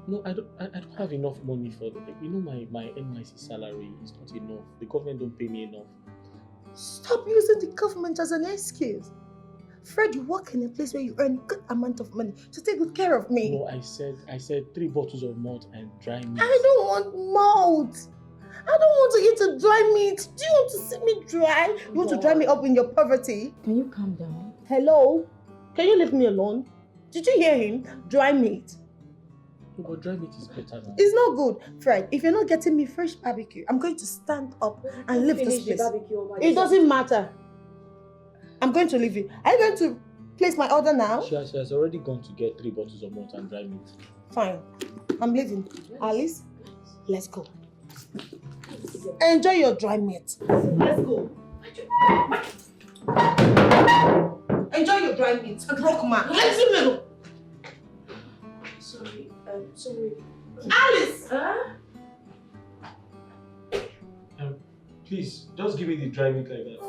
No, I don't have enough money for my NYC salary is not enough. The government don't pay me enough. Stop using the government as an excuse. Fred, you work in a place where you earn a good amount of money to take good care of me. No, I said 3 bottles of malt and dry meat. I don't want malt. I don't want to eat a dry meat. Do you want to see me dry? You want to dry me up in your poverty? Can you calm down? Hello? Can you leave me alone? Did you hear him? Dry meat. No, but dry meat is better now. It's not good, Fred. If you're not getting me fresh barbecue, I'm going to stand up and leave this place. It doesn't matter. I'm going to leave you. Are you going to place my order now? She has already gone to get 3 bottles of malt and dry meat. Fine. I'm leaving. Alice, let's go. Enjoy your dry meat. Let's go. Enjoy your dry meat. Rock man. Let's go. Sorry. Sorry. Alice! Please, just give me the driving like that.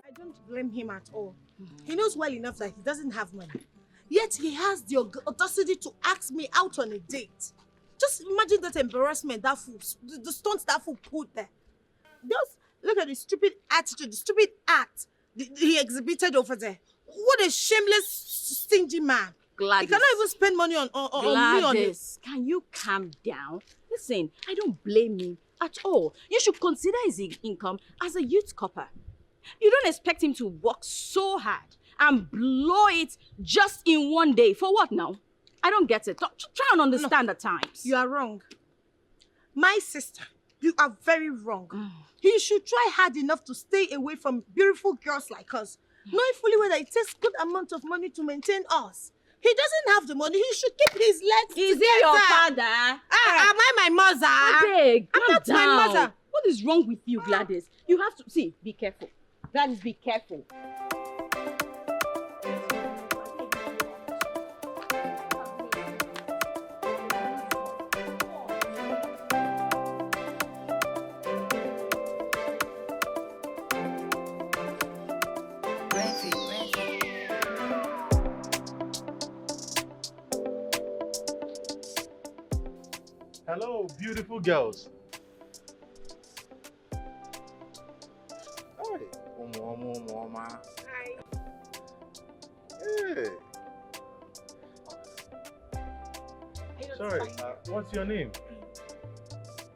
I don't blame him at all. He knows well enough that he doesn't have money. Yet he has the audacity to ask me out on a date. Just imagine that embarrassment, that fool, the stunts that fool put there. Just look at the stupid attitude, the stupid act he exhibited over there. What a shameless, stingy man. Gladys. He cannot even spend money on me on this. Can you calm down? Listen, I don't blame him at all. You should consider his income as a youth copper. You don't expect him to work so hard and blow it just in one day. For what now? I don't get it. Try and understand at times. You are wrong. My sister, you are very wrong. He should try hard enough to stay away from beautiful girls like us, knowing fully well that it takes good amount of money to maintain us. He doesn't have the money. He should keep his legs together. Is he your father? Am I my mother? Beg, I'm not down. my mother. What is wrong with you, Gladys? You have to... See, be careful. Gladys, be careful. Hello, beautiful girls. Hi. Hi. Hey. Sorry, what's your name?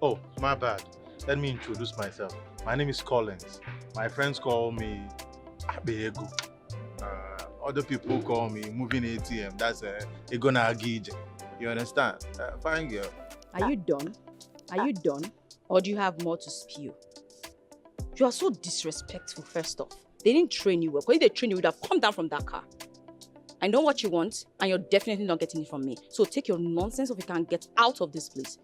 Oh, my bad. Let me introduce myself. My name is Collins. My friends call me Abego. Other people call me Moving ATM. That's Egona Agije. You understand? Fine girl. Are you done? Are you done? Or do you have more to spew? You are so disrespectful, first off. They didn't train you well. Because if they trained you, you would have come down from that car. I know what you want, and you're definitely not getting it from me. So take your nonsense if you can get out of this place.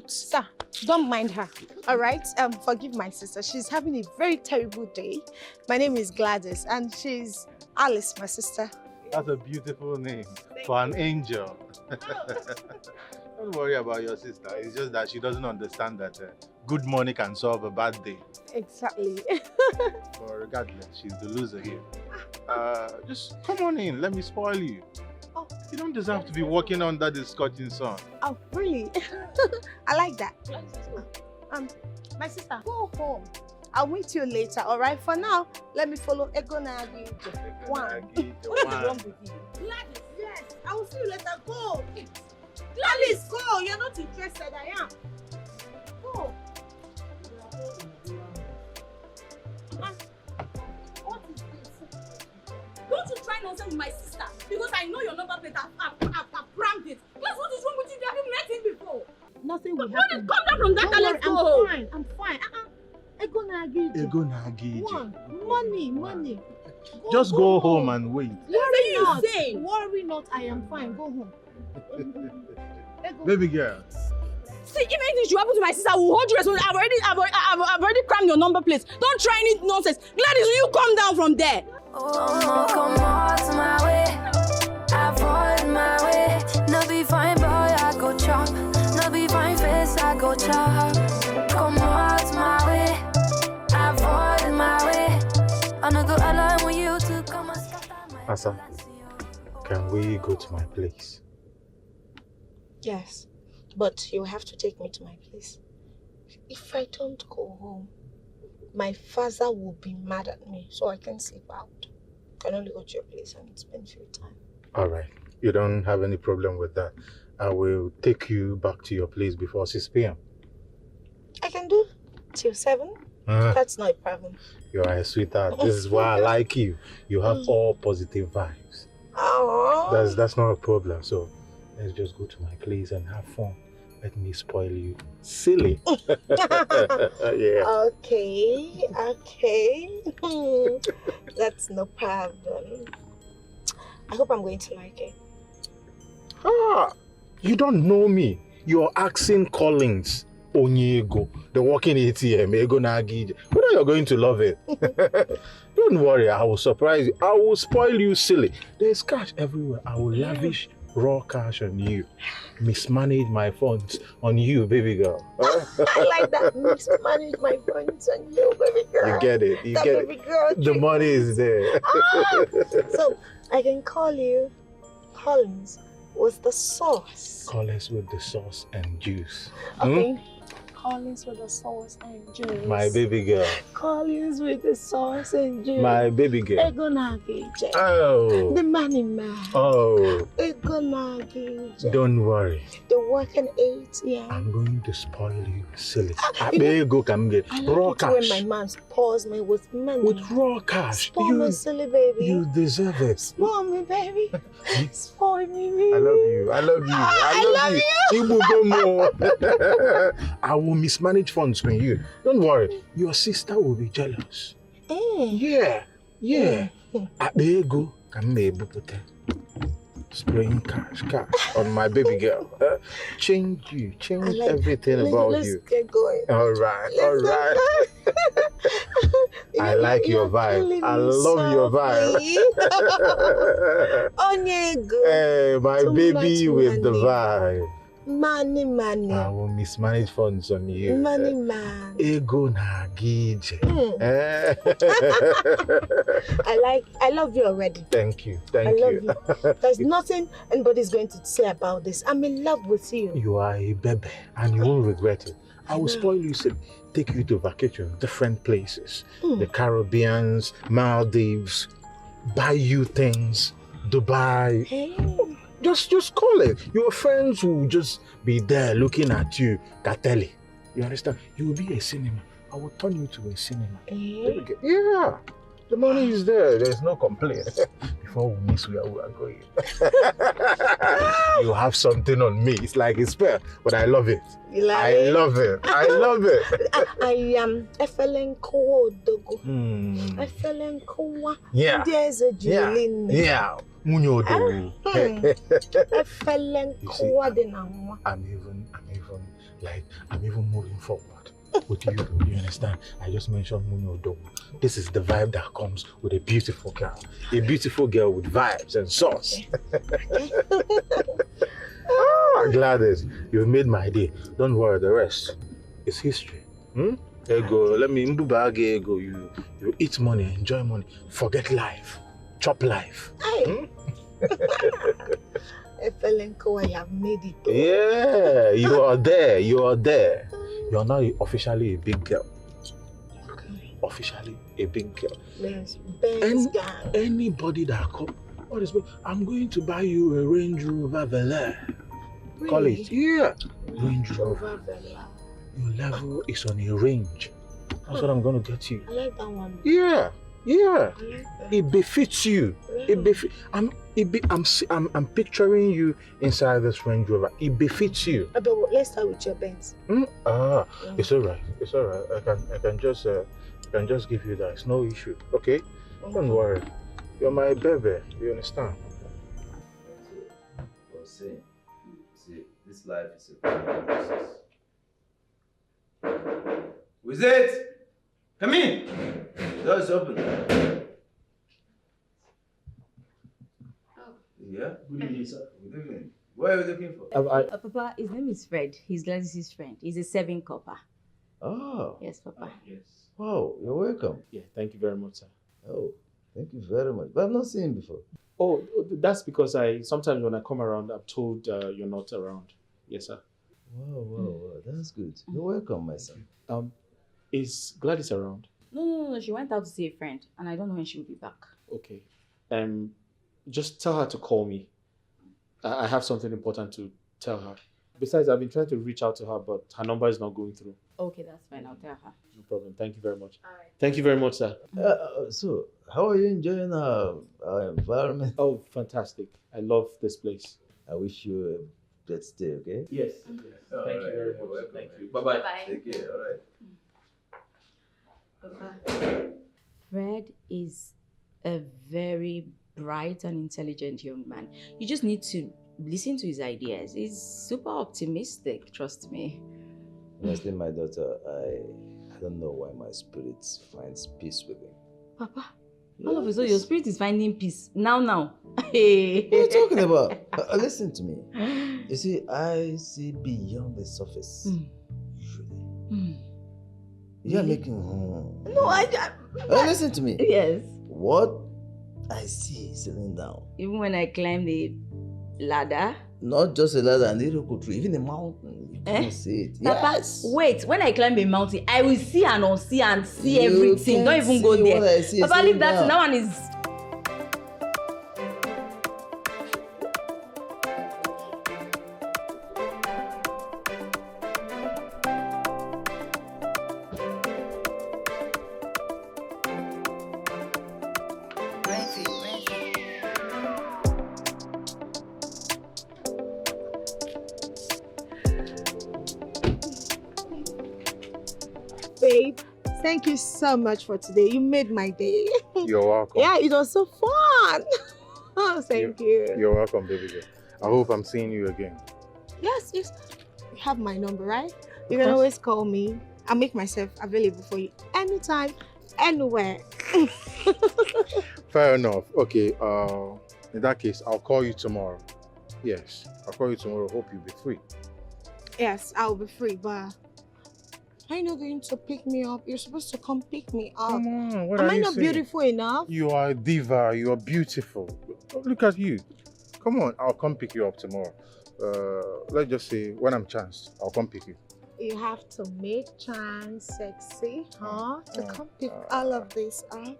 Sir, don't mind her. All right? Forgive my sister. She's having a very terrible day. My name is Gladys, and she's Alice, my sister. That's a beautiful name for an angel. Don't worry about your sister. It's just that she doesn't understand that good money can solve a bad day. Exactly. But regardless, she's the loser here. Just come on in. Let me spoil you. Oh. You don't deserve to be walking under the scorching sun. Oh, really? I like that. My sister, go home. I'll meet you later, all right? For now, let me follow Egonagi. One. What is wrong with you? Gladys, yes. I will see you later. Go. Gladys, go. You're not interested. I am. Go. What is this? Don't you try nonsense with my sister. Because I know your number plate. I've crammed it. Guess what is wrong with you? Have you met him before? Nothing will happen. happen. Come down from that and let's go. I'm fine. Egonagi. One. Money. Just go home and wait. Worry not. I am fine. Go home. Baby girl. See, if anything should happen to my sister, I will hold you responsible. I've already crammed your number plate. Don't try any nonsense. Gladys, will you come down from there? Oh, come out my way. Avoid my way. No be fine, boy, I go chop. No be fine face, I go chop. Come out my way. Avoid my way. I no go allow you to come and scatter my Asa, can we go to my place? Yes, but you have to take me to my place. If I don't go home, my father will be mad at me, so I can sleep out. I can only go to your place and spend few time. All right. You don't have any problem with that. I will take you back to your place before 6 p.m. I can do till 7. That's not a problem. You are a sweetheart. This is why I like you. You have all positive vibes. Oh. That's not a problem. So let's just go to my place and have fun. Let me spoil you. Silly. Yeah. Okay. That's no problem. I hope I'm going to like it. You don't know me. You're asking Collins Onyego, the walking ATM, Ego Nagi. Whether you're going to love it. Don't worry, I will surprise you. I will spoil you, silly. There's cash everywhere. I will lavish raw cash on you. Mismanage my funds on you, baby girl. I like that. Mismanage my funds on you, baby girl. You get it. You that get baby it. Girl The money is there. So I can call you Collins with the sauce. Collins with the sauce and juice. Okay. Collins with the sauce and juice. My baby girl. Collins with the sauce and juice. My baby girl. Egonagije. Oh. The money man. Oh. Egonagije. Don't worry. The working ATM. I'm going to spoil you, silly. There you go, come get I like raw it cash. when my man spoils me with money. With raw cash. Spoil me, silly baby. You deserve it. Spoil me, baby. Spoil me, baby. I love you. I love you. I love you. You will go more. I will mismanage funds for you. Don't worry. Your sister will be jealous. Yeah. Yeah. There you go. Come here, spraying cash on my baby girl. Change everything about let's you. Let's get going. All right. I like your vibe. I love your vibe. Hey, my baby with the vibe. Money. I will mismanage funds on you. Money man. Ego na gije. I love you already. Thank you. I love you. There's nothing anybody's going to say about this. I'm in love with you. You are a baby and you won't regret it. I will spoil you, take you to vacation, different places. The Caribbeans, Maldives, buy you things, Dubai. Hey. Just call it. Your friends will just be there looking at you, Kateli. You understand? You will be a cinema. I will turn you to a cinema. Yeah. The money is there. There's no complaint. Before we miss where we are going. You have something on me. It's like it's fair, but I love it. You like I love it. I love it. I am Efelenko Dogo. Efelenko. Yeah. There's a Julin. Yeah. Munyodo. I'm even moving forward with you. You understand? I just mentioned Munyodo. This is the vibe that comes with a beautiful girl. A beautiful girl with vibes and sauce. Gladys, you've made my day. Don't worry, the rest is history. Ego, let me ego. You eat money, enjoy money, forget life, chop life. Efelenko, I have made it. Yeah, you are there. You're now officially a big girl. Officially a big girl. Yes, anybody that comes, I'm going to buy you a Range Rover Velar. Really? Call it. Yeah. Range Rover. Your level is on a range. That's what I'm going to get you. I like that one. Yeah. I like that. It befits you. Really? I'm picturing you inside this Range Rover. It befits you. But let's start with your Benz. It's alright. I can just give you that. It's no issue. Okay? Don't worry. You're my baby. You understand? See, this life is a process. Who's it? Come in. The door is open. Yeah? Good evening, sir. Good evening. What are you looking for? Papa, his name is Fred. He's Gladys's friend. He's a 7 copper. Oh. Yes, Papa. Yes. Wow, you're welcome. Yeah, thank you very much, sir. Oh, thank you very much. But I've not seen him before. Oh, that's because sometimes when I come around, I'm told you're not around. Yes, sir. Wow, that's good. You're welcome, my son. Is Gladys around? No. She went out to see a friend, and I don't know when she will be back. Okay. Just tell her to call me. I have something important to tell her. Besides, I've been trying to reach out to her, but her number is not going through. Okay, that's fine. I'll tell her. No problem. Thank you very much. All right. Thank you very much, sir. So, how are you enjoying our environment? Oh, fantastic. I love this place. I wish you a good stay, okay? Yes. Thank you very much. Thank you. Bye-bye. Take care. All right. Papa, Fred is a very bright and intelligent young man. You just need to listen to his ideas. He's super optimistic, trust me. Honestly, my daughter, I don't know why my spirit finds peace with him. Papa, All of a sudden, your spirit is finding peace. Now. What are you talking about? Listen to me. You see, I see beyond the surface. You're making... No, listen to me. Yes. What I see sitting down. Even when I climb the ladder? Not just a ladder and the tree, even a mountain. You can't see it. Papa, Yes. wait. When I climb a mountain, I will see and unsee and see You everything. Don't even go can't see what I there. see Papa, leave that. sitting That down. one is... Babe, thank you so much for today. You made my day. You're welcome. Yeah, it was so fun. Oh, thank you. You're welcome, baby girl. I hope I'm seeing you again. Yes. You have my number, right? You can always call me. I'll make myself available for you anytime, anywhere. Fair enough. Okay, in that case, I'll call you tomorrow. Yes, I'll call you tomorrow. Hope you'll be free. Yes, I'll be free, but are you not going to pick me up? You're supposed to come pick me up. Come on, what Am are I you not saying? beautiful enough? You are a diva. You are beautiful. Look at you. Come on, I'll come pick you up tomorrow. Let's just say when I'm chanced, I'll come pick you. You have to make chance sexy, huh? To come pick all of this up.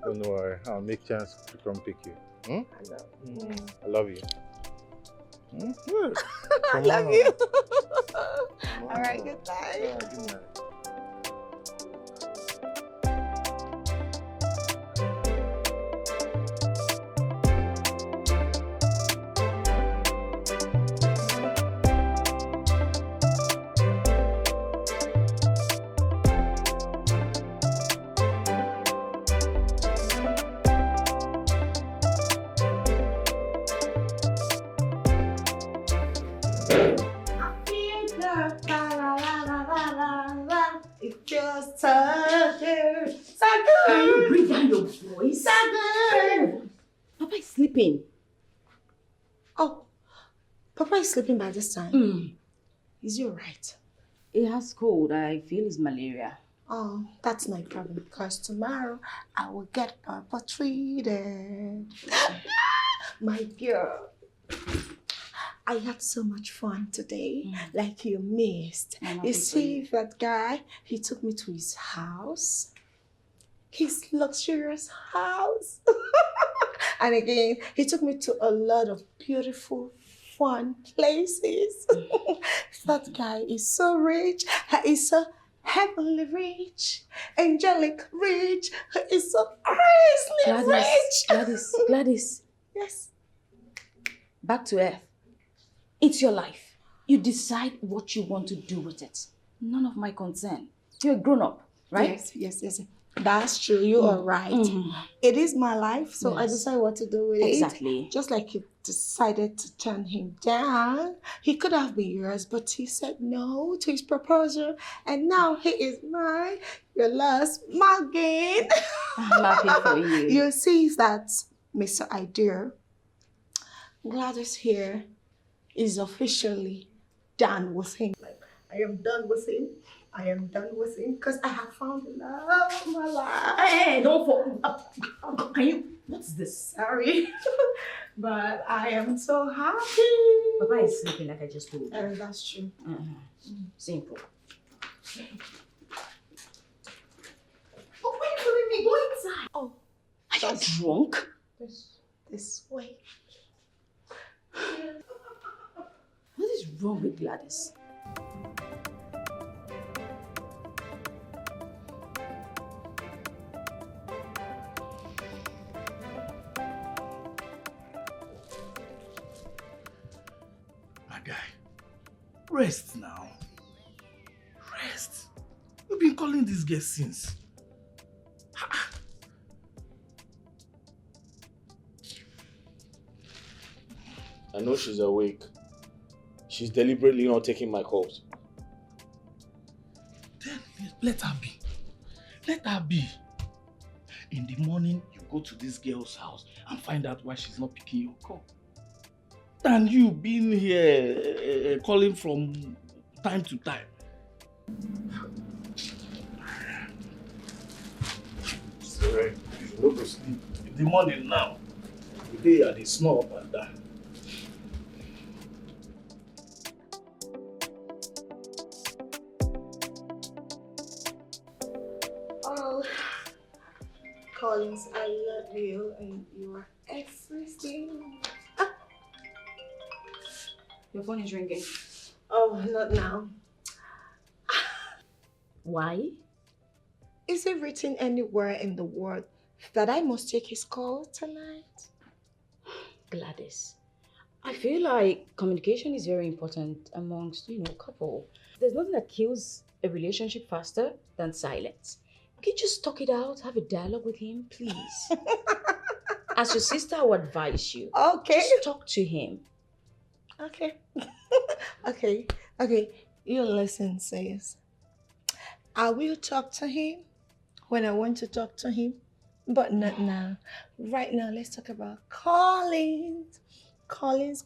Don't worry, I'll make chance to come pick you. Hmm? I love you. Hmm? Good. I Come love on. you. All right, good night. Yeah, good night. It just so good. So good. Can you bring down your voice? So good. Papa is sleeping. Oh, Papa is sleeping by this time. Is he alright? He has cold. I feel it's malaria. Oh, that's my problem because tomorrow I will get Papa treated. My girl. I had so much fun today, like you missed. You see that guy, he took me to his house, his luxurious house. And again, he took me to a lot of beautiful, fun places. That guy is so rich, he is so heavenly rich, angelic rich, he is so crazily rich. Gladys. Yes. Back to earth. It's your life. You decide what you want to do with it. None of my concern. You're a grown-up, right? Yes. That's true. You are right. It is my life, so I decide what to do with it. Exactly. Just like you decided to turn him down. He could have been yours, but he said no to his proposal, and now he is mine. Your last mugging. I'm happy for you. You see that, Mr. Idea, Gladys here is officially done with him. Like, I am done with him. I am done with him because I have found the love of my life. Hey, don't fall. Can you? What's this? Sorry. But I am so happy. Papa is sleeping like I just told you. And that's true. Simple. Oh, why are you me? Go inside. Oh, are you drunk? This way. What is wrong with Gladys? My guy, rest now. Rest. You've been calling this girl since. I know she's awake. She's deliberately not taking my calls. Then let her be. Let her be. In the morning, you go to this girl's house and find out why she's not picking your call. Than you being here calling from time to time. Sorry, you should go to sleep. In the morning now, today are the snore up and down. Oh, Collins, I love you and you are everything. Ah. Your phone is ringing. Oh, not now. Why? Is it written anywhere in the world that I must take his call tonight? Gladys, I feel like communication is very important amongst, couple. There's nothing that kills a relationship faster than silence. Can you just talk it out, have a dialogue with him, please? As your sister, I would advise you. Okay. Just talk to him. Okay. Okay. You listen, sis. I will talk to him when I want to talk to him, but not now. Right now, let's talk about Collins. Collins.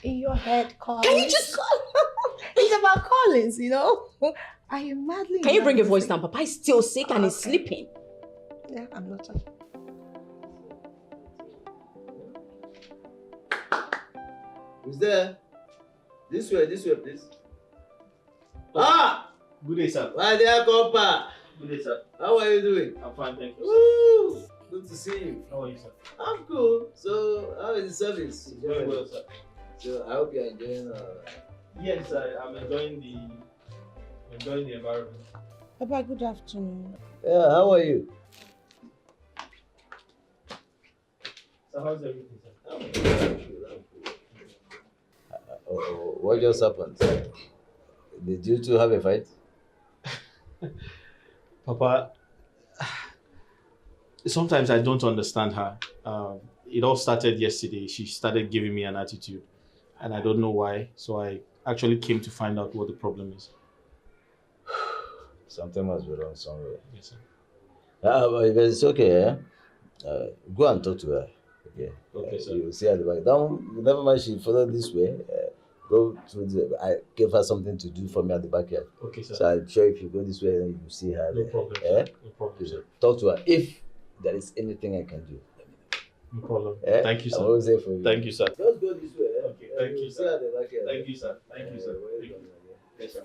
In your head, Collins. Can you just... It's about Collins, I am madly... Can you bring your voice down? Papa is still sick and is sleeping. Yeah, I'm not talking. Who's there? This way, please. Ah! Good day, sir. My dear Compa. Good day, sir. How are you doing? I'm fine, thank you. Woo! Good to see you. How are you, sir? I'm cool. So, how is the service? Very well, sir. So, I hope you're enjoying Yes, I'm enjoying the environment. Papa, good afternoon. Yeah, how are you? So how's everything, sir? What just happened? Did you two have a fight? Papa, sometimes I don't understand her. It all started yesterday. She started giving me an attitude, and I don't know why. So I actually came to find out what the problem is. Something must be wrong somewhere. Yes, sir. But it's okay, go and talk to her. Okay. Okay, sir. You see her at the back. Never mind, she followed this way. Go through I gave her something to do for me at the backyard. Okay, sir. So I'm sure if you go this way, then you see her. No there. problem, sir. No problem, sir. Talk to her. If there is anything I can do, let me know. No problem. Eh? Thank you, sir. I'm always there for you. Thank you, sir. Just go this way. Okay, thank you, See her sir. at the backyard. Thank you, sir. Thank you, sir. Thank you. Yes, sir.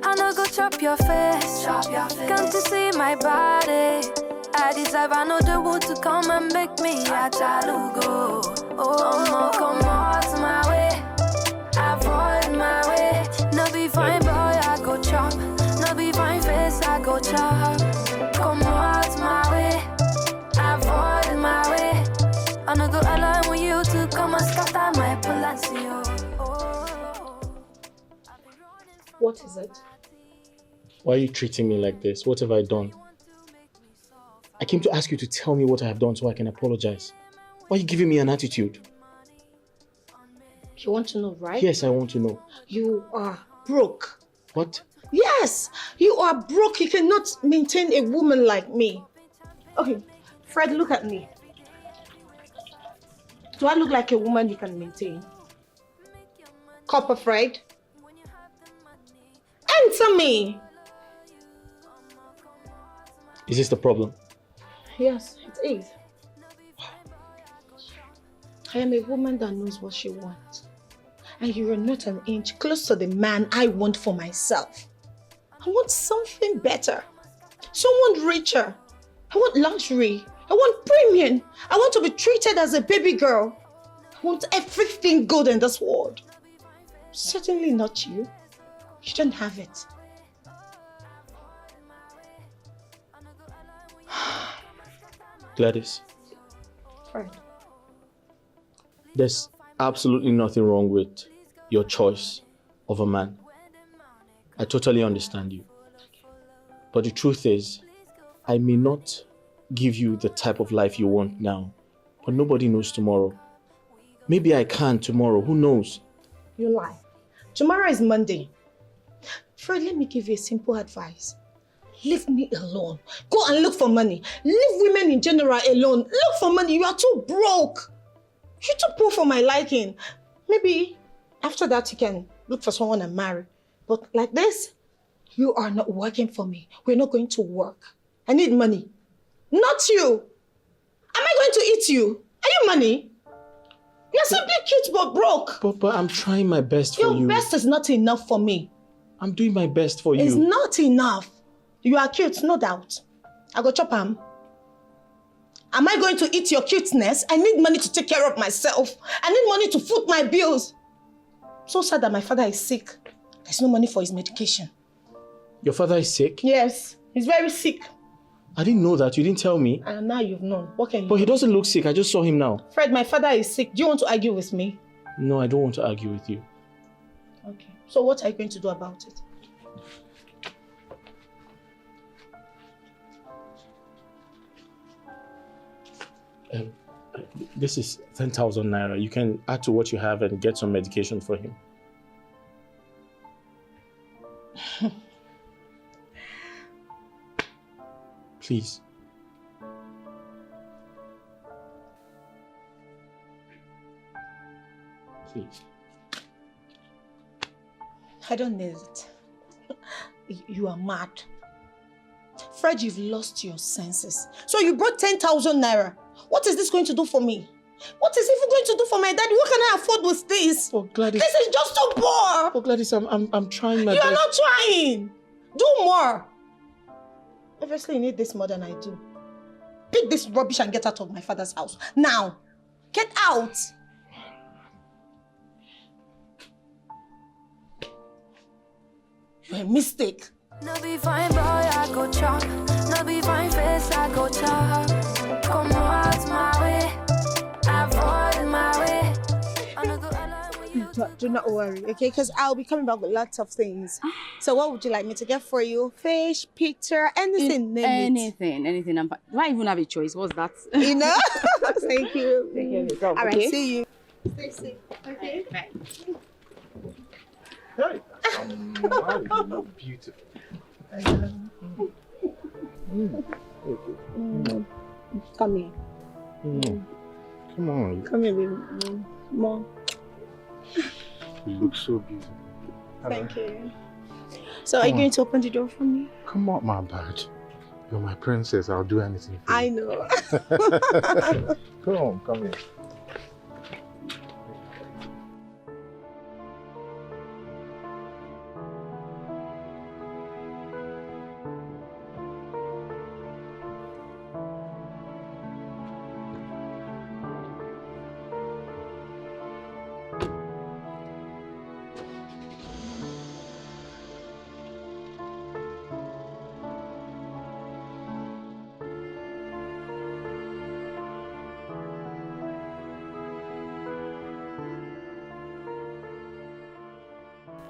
I know go chop your face. Come to see my body. I deserve another wood to come and make me a chalugo. Oh, come out my way. Avoid my way. No be fine boy, I go chop. No be fine face, I go chop. Come out my way. Avoid my way. I no go allow you to come and scatter my palacio. What is it? Why are you treating me like this? What have I done? I came to ask you to tell me what I have done so I can apologize. Why are you giving me an attitude? You want to know, right? Yes, I want to know. You are broke. What? Yes, you are broke. You cannot maintain a woman like me. Okay, Fred, look at me. Do I look like a woman you can maintain? Copper Fred? Answer me. Is this the problem? Yes, it is. I am a woman that knows what she wants. And you are not an inch close to the man I want for myself. I want something better. Someone richer. I want luxury. I want premium. I want to be treated as a baby girl. I want everything good in this world. Certainly not you. You don't have it. Gladys, Fred. there's absolutely nothing wrong with your choice of a man. I totally understand you. But the truth is, I may not give you the type of life you want now, but nobody knows tomorrow. Maybe I can tomorrow, who knows? You lie. Tomorrow is Monday. Fred, let me give you a simple advice. Leave me alone. Go and look for money. Leave women in general alone. Look for money. You are too broke. You're too poor for my liking. Maybe after that you can look for someone and marry. But like this, you are not working for me. We're not going to work. I need money. Not you. Am I going to eat you? Are you money? You're simply cute but broke. But I'm trying my best for you. Your best is not enough for me. I'm doing my best for you. It's not enough. You are cute, no doubt. I go chop am. Am I going to eat your cuteness? I need money to take care of myself. I need money to foot my bills. So sad that my father is sick. There's no money for his medication. Your father is sick? Yes, he's very sick. I didn't know that. You didn't tell me. And now you've known. What can you do? But he doesn't look sick. I just saw him now. Fred, my father is sick. Do you want to argue with me? No, I don't want to argue with you. Okay. So what are you going to do about it? This is 10,000 naira. You can add to what you have and get some medication for him. Please. Please. I don't need it. You are mad. Fred, you've lost your senses. So you brought 10,000 naira. What is this going to do for me? What is it even going to do for my daddy? What can I afford with this? Oh, Gladys. This is just too poor. Oh, Gladys, I'm trying my best. best. You are not trying. Do more. Obviously, you need this more than I do. Pick this rubbish and get out of my father's house. Now. Get out. You're a mistake. No be fine boy, I go chop. No be fine face, I go chop. Come out my way, avoid my way. Do not worry, okay? Because I'll be coming back with lots of things. So what would you like me to get for you? Fish, picture, anything, name it. Anything. Do I even have a choice? What's that? You know? Thank you. Take care of yourself, All right, okay? see you. Stay safe, okay? Bye. Hey, you look beautiful. Come here. Come on. Come here, baby. Mom. You look so beautiful. Thank you. So are you going to open the door for me? Come on, my bird. You're my princess. I'll do anything for you. I know. Come here.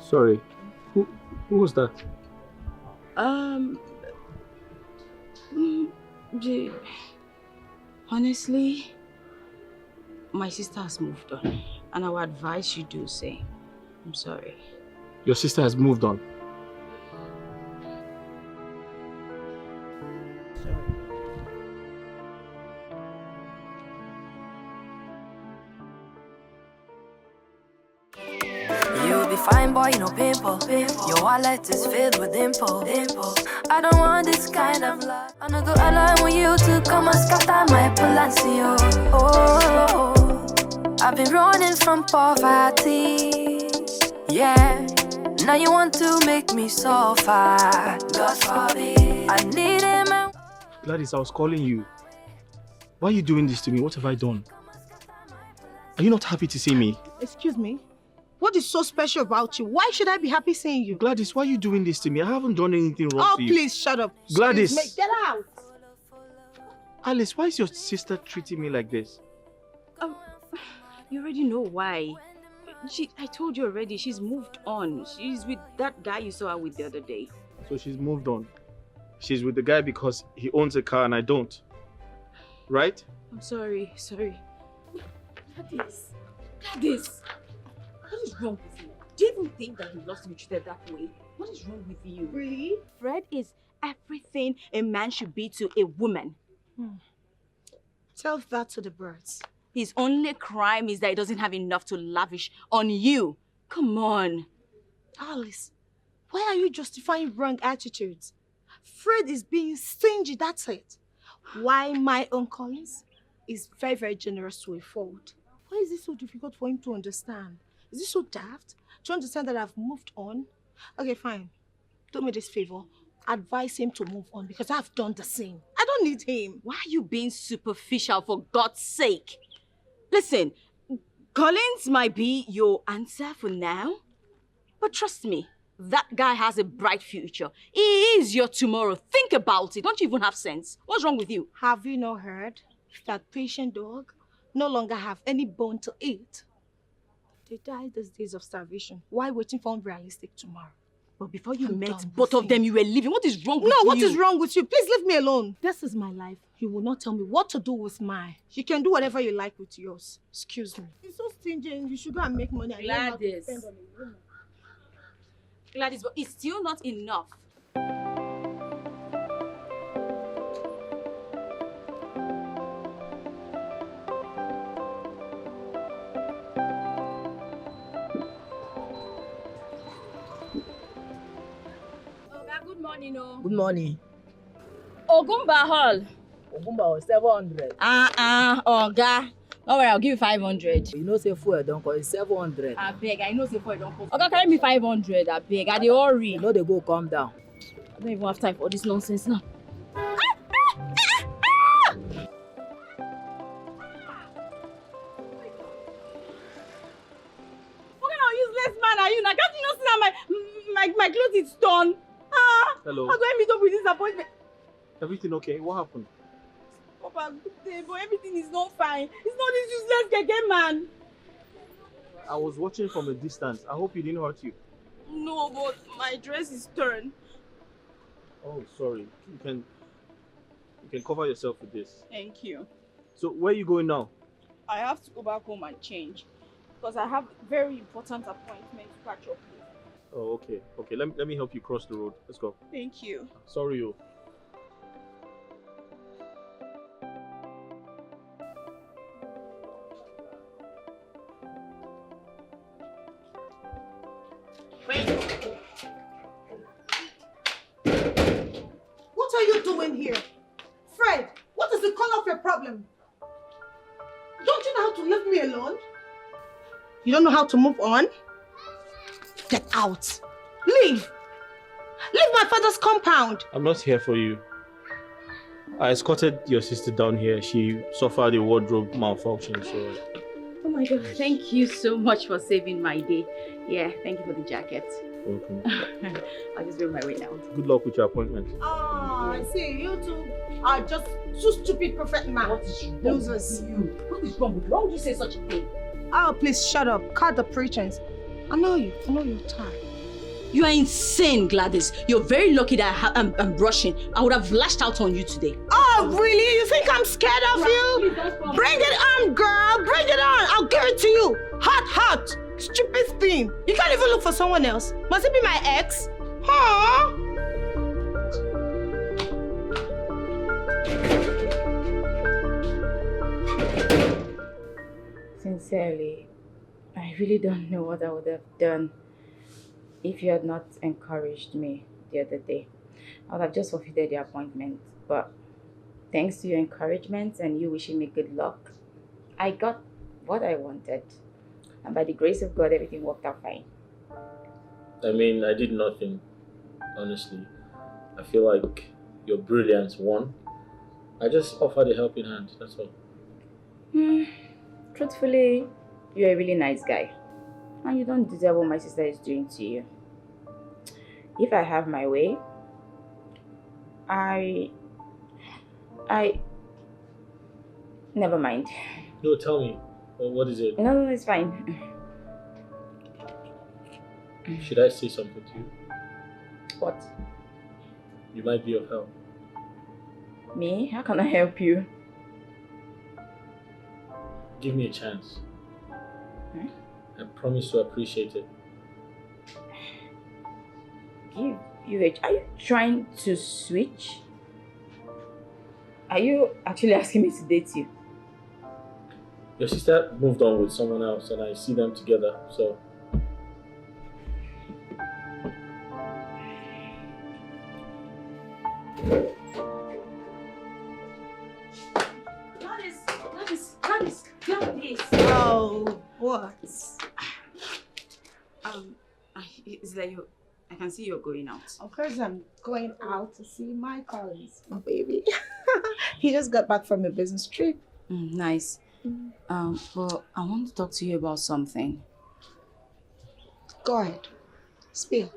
Sorry. Who was that? Honestly, my sister has moved on, and I would advise you do same. I'm sorry. Your sister has moved on. Fine boy, no pimple. Your wallet is filled with dimples. I don't want this kind of love. I no go allow you to come and scatter my palacio. Oh, I've been running from poverty. Yeah, now you want to make me suffer. God forbid. I need him. Gladys, I was calling you. Why are you doing this to me? What have I done? Are you not happy to see me? Excuse me? What is so special about you? Why should I be happy seeing you? Gladys, why are you doing this to me? I haven't done anything wrong to you. Oh, please, shut up. Gladys. Excuse me. Get out. Alice, why is your sister treating me like this? You already know why. I told you already, she's moved on. She's with that guy you saw her with the other day. So she's moved on. She's with the guy because he owns a car and I don't. Right? I'm sorry. Gladys. What is wrong with you? Do you even think that he lost to be treated that way? What is wrong with you? Really? Fred is everything a man should be to a woman. Tell that to the birds. His only crime is that he doesn't have enough to lavish on you. Come on. Alice, why are you justifying wrong attitudes? Fred is being stingy, that's it. Why my own Collins is very, very generous to a fault. Why is it so difficult for him to understand? Is it so daft? Do you understand that I've moved on? Okay, fine. Do me this favor. Advise him to move on because I've done the same. I don't need him. Why are you being superficial, for God's sake? Listen, Collins might be your answer for now, but trust me, that guy has a bright future. He is your tomorrow. Think about it. Don't you even have sense? What's wrong with you? Have you not heard that patient dog no longer have any bone to eat? They died these days of starvation. Why waiting for unrealistic tomorrow? But before you met both of them, you were living. What is wrong with you? No, what is wrong with you? Please leave me alone. This is my life. You will not tell me what to do with mine. You can do whatever you like with yours. Excuse me. You're so stingy and you should go and make money. Gladys. Gladys, but it's still not enough. Good morning, Good morning. Ogumba Hall. Ogumba 700. Oga. All right, I'll give you 500. You know say fuel don't cost 700. I beg, I know say fuel don't cost. Oga, carry me 500. I beg, I dey hurry. You know they go calm down. I don't even have time for this nonsense now. What kind of useless man are you now? Can't you not see that my clothes is torn? Hello. How do I meet up with disappointment? Everything okay? What happened? Papa, good day, but everything is not fine. It's not this useless keke man. I was watching from a distance. I hope he didn't hurt you. No, but my dress is torn. Oh, sorry. You can cover yourself with this. Thank you. So where are you going now? I have to go back home and change because I have very important appointment to catch up with. Oh, okay. Okay, let me help you cross the road. Let's go. Thank you. Sorry, yo. What are you doing here? Fred, what is the color of your problem? Don't you know how to leave me alone? You don't know how to move on? Get out. Leave. Leave my father's compound. I'm not here for you. I escorted your sister down here. She suffered a wardrobe malfunction, so... Oh my God, thank you so much for saving my day. Yeah, thank you for the jacket. Welcome. I'll just be on my way now. Good luck with your appointment. Oh, I see. You two are just two stupid prophet man. What is wrong losers? with you? What is wrong with you? Why would you say such a thing? Oh, please shut up. Cut the pretense. I know you. I know you're tired. You are insane, Gladys. You're very lucky that I'm brushing. I would have lashed out on you today. Oh, really? You think I'm scared of you? Bring it on, girl. Bring it on. I'll give it to you. Hot, hot. Stupid thing. You can't even look for someone else. Must it be my ex? Huh? Sincerely, I really don't know what I would have done if you had not encouraged me the other day. I would have just forfeited the appointment, but thanks to your encouragement and you wishing me good luck, I got what I wanted. And by the grace of God, everything worked out fine. I mean, I did nothing, honestly. I feel like your brilliance won. I just offered a helping hand, that's all. Truthfully, you're a really nice guy. And you don't deserve what my sister is doing to you. If I have my way, I never mind. No, tell me. What is it? No, it's fine. Should I say something to you? What? You might be of help. Me? How can I help you? Give me a chance. I promise to appreciate it. Give Are you trying to switch? Are you actually asking me to date you? Your sister moved on with someone else and I see them together, so... Gladys. Oh, what? Is that you? I can see you're going out. Of course I'm going out to see my Collins, my baby. He just got back from a business trip. Nice. But I want to talk to you about something. Go ahead. Spill.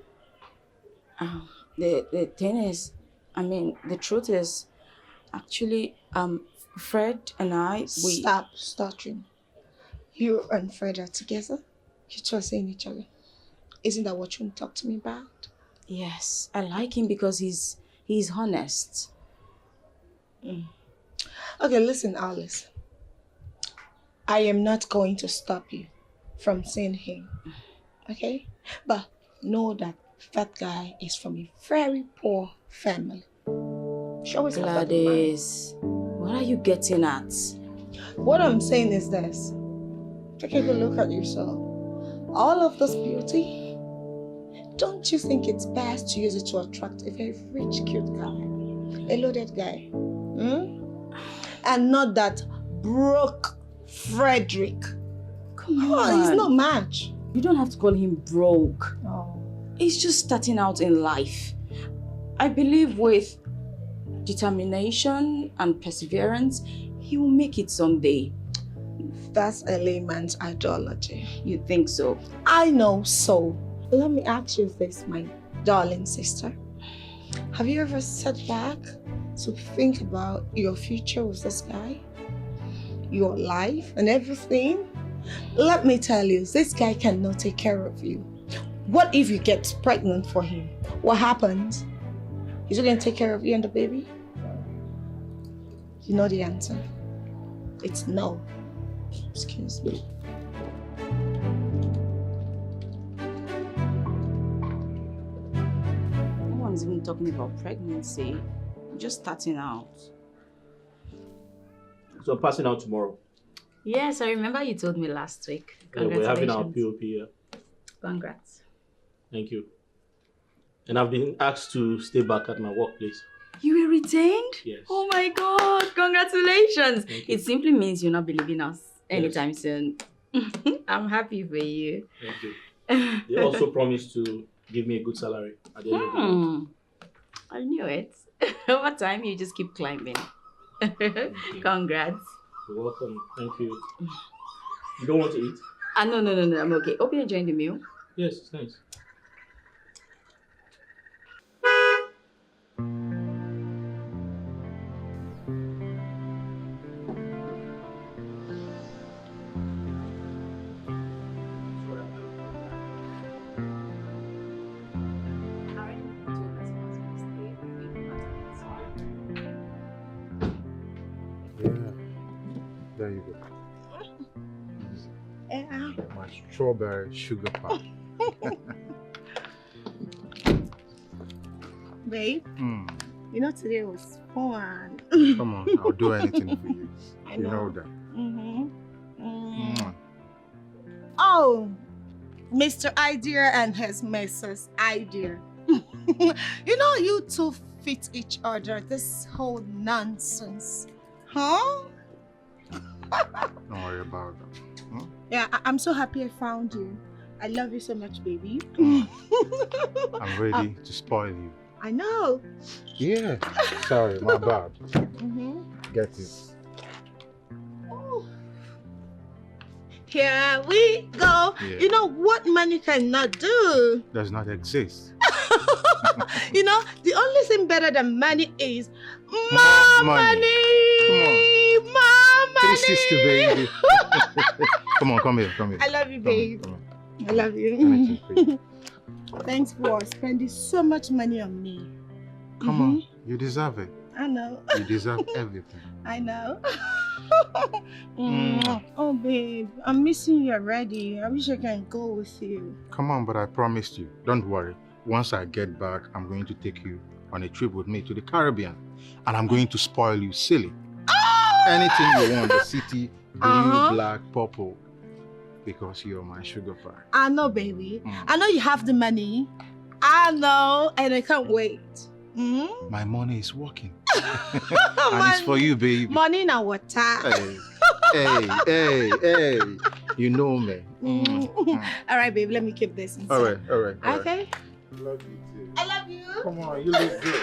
The thing is, the truth is, actually, Fred and I, Stop stuttering. You and Fred are together? You two are seeing each other. Isn't that what you want to talk to me about? Yes, I like him because he's honest. Okay, listen, Alice. I am not going to stop you from seeing him. Okay? But know that that guy is from a very poor family. Gladys, what are you getting at? What I'm saying is this. Take a good look at yourself. All of this beauty, don't you think it's best to use it to attract a very rich, cute guy? A loaded guy. And not that broke Frederick. Come on. He's no match. You don't have to call him broke. Oh. He's just starting out in life. I believe with determination and perseverance, he will make it someday. That's a layman's ideology. You think so? I know so. Let me ask you this, my darling sister. Have you ever sat back to think about your future with this guy? Your life and everything? Let me tell you, this guy cannot take care of you. What if you get pregnant for him? What happens? Is he going to take care of you and the baby? You know the answer. It's no. Excuse me. No one's even talking about pregnancy. I'm just starting out. So I'm passing out tomorrow. Yes, I remember you told me last week. Yeah, we're having our POP here. Congrats. Thank you. And I've been asked to stay back at my workplace. You were retained? Yes. Oh my God, congratulations. It simply means you'll not be leaving us anytime soon. I'm happy for you. Thank you. They also promised to give me a good salary at the end of the month. I knew it. Over time, you just keep climbing. Congrats. You're welcome. Thank you. You don't want to eat? No, I'm okay. Hope you're enjoying the meal. Yes, it's nice. There you go. Yeah. My strawberry sugar pie. Babe, you know today was fun. Come on, I'll do anything for you. I You know know. that. Oh, Mr. Idea and his Mrs. Idea. You know you two fit each other, this whole nonsense. Huh? Don't worry about that. Hmm? Yeah, I'm so happy I found you. I love you so much, baby. I'm ready to spoil you. I know. Yeah. Sorry, my bad. Get it. Oh. Here we go. Yeah. You know what money cannot do? Does not exist. You know, the only thing better than money is More money. Come on. More money. 360, baby. Come on, come here. I love you, babe. Come I love you. Thanks for spending so much money on me. Come on. You deserve it. I know. You deserve everything. I know. Oh, babe, I'm missing you already. I wish I can go with you. Come on, but I promised you. Don't worry. once I get back, I'm going to take you on a trip with me to the Caribbean. And I'm going to spoil you silly. Anything you want, the city, blue, black, purple. Because you're my sugar pie. I know, baby. I know you have the money. I know, and I can't wait. My money is working. And it's for you, baby. Money now water. Hey. You know me. All right, babe, let me keep this inside. All right. Okay? Love you too. I love you. Come on, you look good.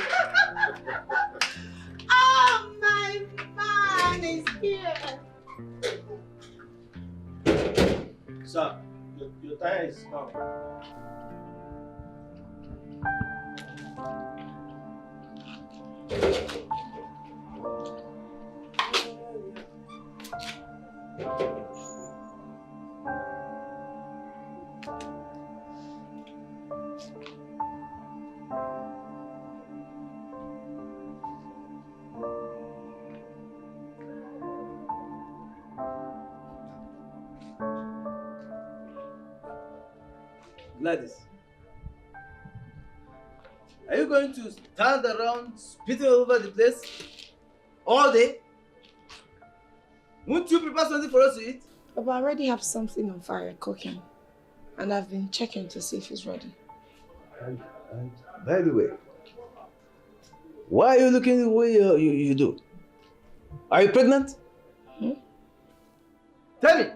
Oh, my man is here. Sir, your tire is now. Gladys, are you going to stand around spitting over the place all day? Won't you prepare something for us to eat? But I already have something on fire cooking, and I've been checking to see if it's ready. And by the way, why are you looking the way you do? Are you pregnant? Tell me,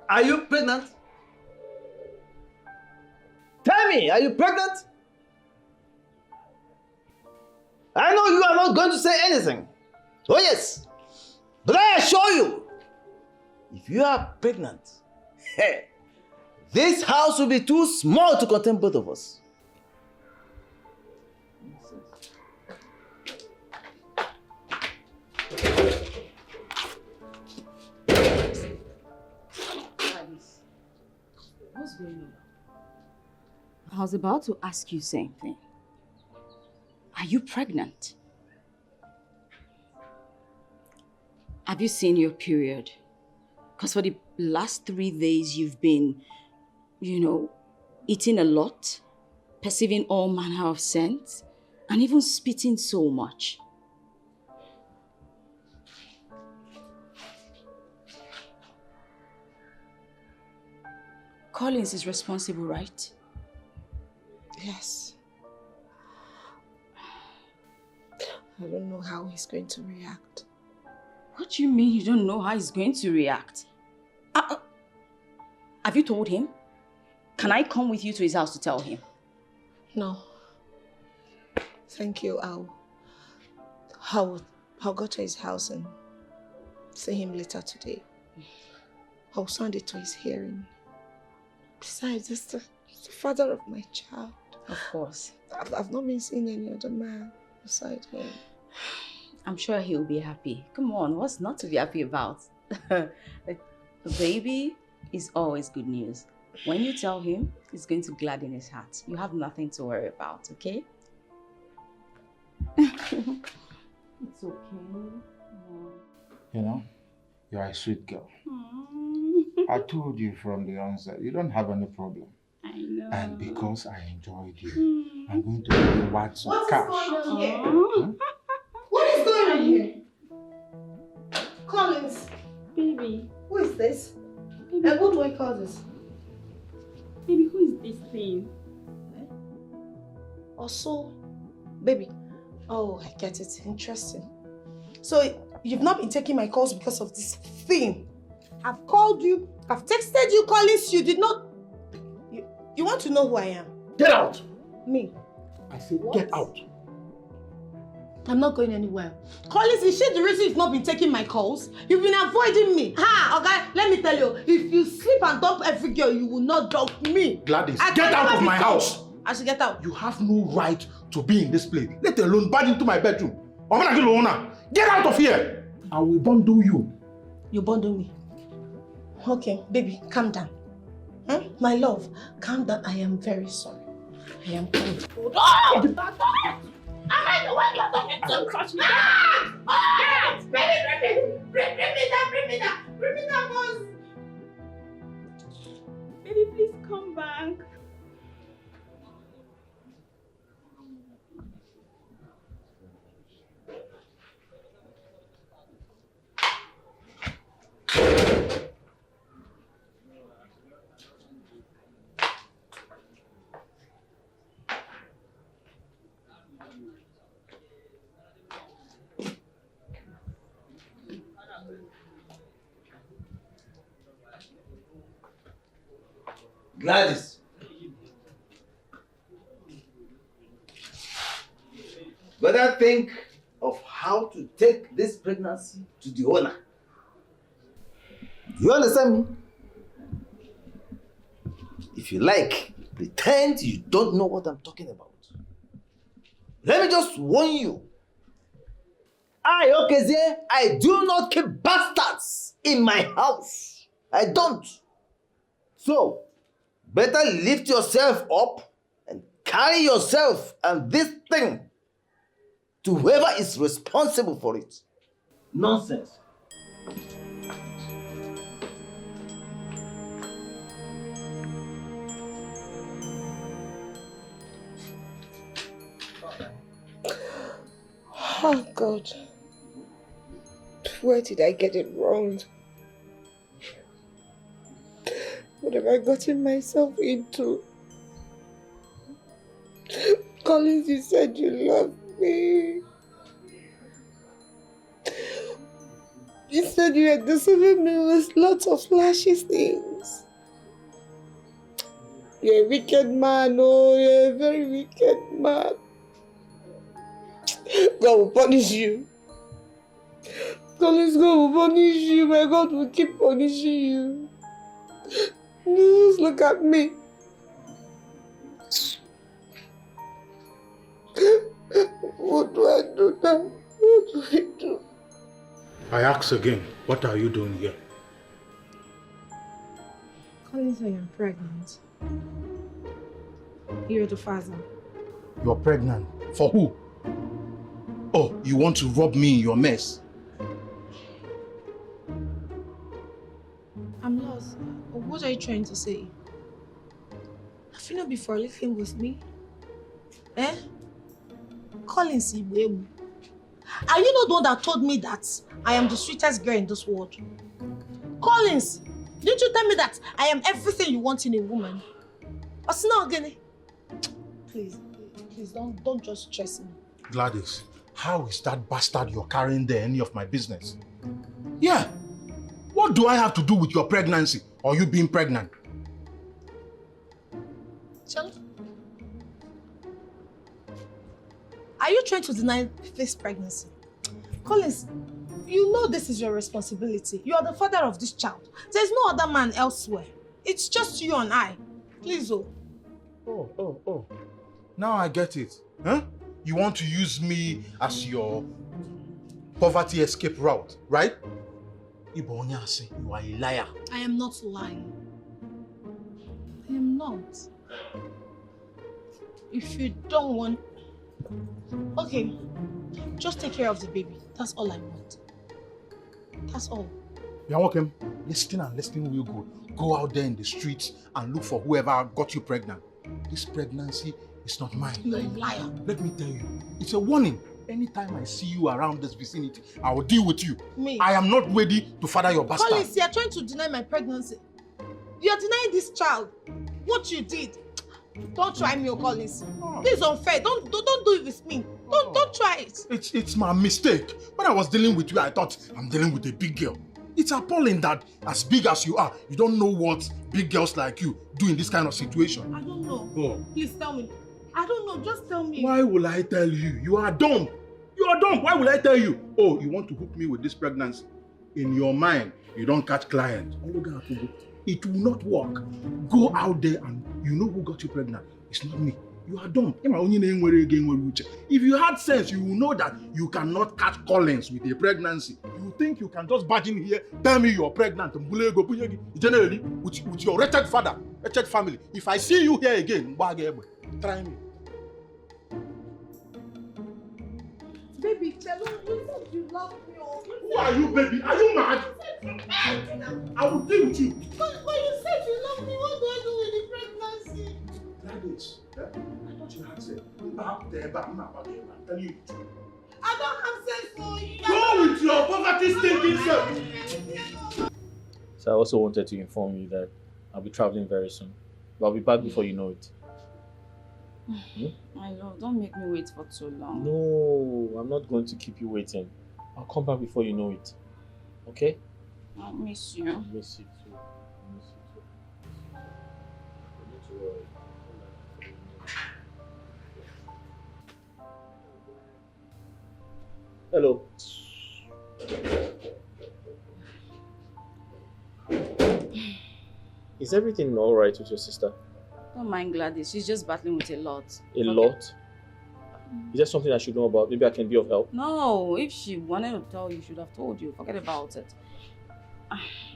are you pregnant? Tell me, are you pregnant? I know you are not going to say anything. Oh yes, but I assure you, if you are pregnant, this house will be too small to contain both of us. What's going on? I was about to ask you the same thing. Are you pregnant? Have you seen your period? Because for the last 3 days you've been, eating a lot, perceiving all manner of scents, and even spitting so much. Collins is responsible, right? Yes. I don't know how he's going to react. What do you mean you don't know how he's going to react? Have you told him? Can I come with you to his house to tell him? No. Thank you. I'll go to his house and see him later today. I'll send it to his hearing. Besides, it's the father of my child. Of course. I've not been seeing any other man beside him. I'm sure he'll be happy. Come on, what's not to be happy about? The baby is always good news. When you tell him, it's going to gladden his heart. You have nothing to worry about, okay? It's okay. You're a sweet girl. I told you from the onset, you don't have any problem. I know. And because I enjoyed you, I'm going to give you lots of cash. What's going on here? What is going on here? Collins. Baby. Who is this? Baby. And what do I call this? Baby, who is this thing? Also, baby. Oh, I get it. Interesting. So, you've not been taking my calls because of this thing. I've called you. I've texted you, Collins. You did not... You want to know who I am? Get out! Me? I said get out. I'm not going anywhere. Collins, is she the reason you've not been taking my calls? You've been avoiding me. Okay, let me tell you. If you sleep and dump every girl, you will not dump me. Gladys, get out of my house! I should get out. You have no right to be in this place, let alone barge into my bedroom. Get out of here! I will bundle you. You bundle me? Okay, baby, calm down. My love, calm down. I am very sorry. I am coming. Oh! Am I the one you're talking to? Touch me. Bring me down, boss. Baby, please come back. Gladys. Better think of how to take this pregnancy to the owner. Do you understand me? If you like, pretend you don't know what I'm talking about. Let me just warn you. I, Okezie, I do not keep bastards in my house. I don't. So, better lift yourself up and carry yourself and this thing to whoever is responsible for it. Nonsense. Oh God. Where did I get it wrong? What have I gotten myself into? Collins, you said you love me. You said you had deceived me with lots of flashy things. You're a wicked man, oh, you're a very wicked man. God will punish you. Collins, God will punish you. My God will keep punishing you. Just look at me. What do I do now? What do I do? I ask again, what are you doing here? Collins, I am pregnant. You're the father. You're pregnant. For who? Oh, you want to rob me in your mess? I'm lost. What are you trying to say? Have you not been living with me? Eh? Collins, are you not the one that told me that I am the sweetest girl in this world? Collins, didn't you tell me that I am everything you want in a woman? What's not again? Please don't just stress me. Gladys, how is that bastard you're carrying there any of my business? Yeah. What do I have to do with your pregnancy or you being pregnant? Child, are you trying to deny this pregnancy? Collins, you know this is your responsibility. You are the father of this child. There's no other man elsewhere. It's just you and I. Please, oh. Oh. Now I get it. Huh? You want to use me as your poverty escape route, right? You are a liar. I am not lying. I am not. If you don't want... Okay, just take care of the baby. That's all I want. That's all. You're welcome. Listen real good. Go out there in the streets and look for whoever got you pregnant. This pregnancy is not mine. You're a liar. Let me tell you, it's a warning. Anytime I see you around this vicinity, I will deal with you. Me? I am not ready to father your bastard. Collins, you're trying to deny my pregnancy. You're denying this child. What you did. Don't try me, Collins. This is unfair. Don't do it with me. Don't try it. It's my mistake. When I was dealing with you, I thought I'm dealing with a big girl. It's appalling that as big as you are, you don't know what big girls like you do in this kind of situation. I don't know. Oh. Please tell me. I don't know. Just tell me. Why will I tell you? You are dumb. You are dumb. Why will I tell you? Oh, you want to hook me with this pregnancy? In your mind, you don't catch clients. It will not work. Go out there and you know who got you pregnant. It's not me. You are dumb. If you had sense, you will know that you cannot catch Collins with a pregnancy. You think you can just barge in here, tell me you're pregnant, generally, with your wretched father, wretched family. If I see you here again, try me. Baby, tell me you said you love me. Who are you, baby? Are you mad? I will deal with you. But you said you love me. What do I do with the pregnancy? Gladys, I thought you had said, I'm telling you the truth. I don't have sense for you. Go with your poverty stinking self. So I also wanted to inform you that I'll be traveling very soon. But I'll be back before you know it. My love, don't make me wait for too long. No, I'm not going to keep you waiting. I'll come back before you know it. Okay? I miss you. I miss you too. Hello. Is everything all right with your sister? Don't mind Gladys. She's just battling with a lot. A lot? Is there something I should know about? Maybe I can be of help. No, if she wanted to tell you, she should have told you. Forget about it.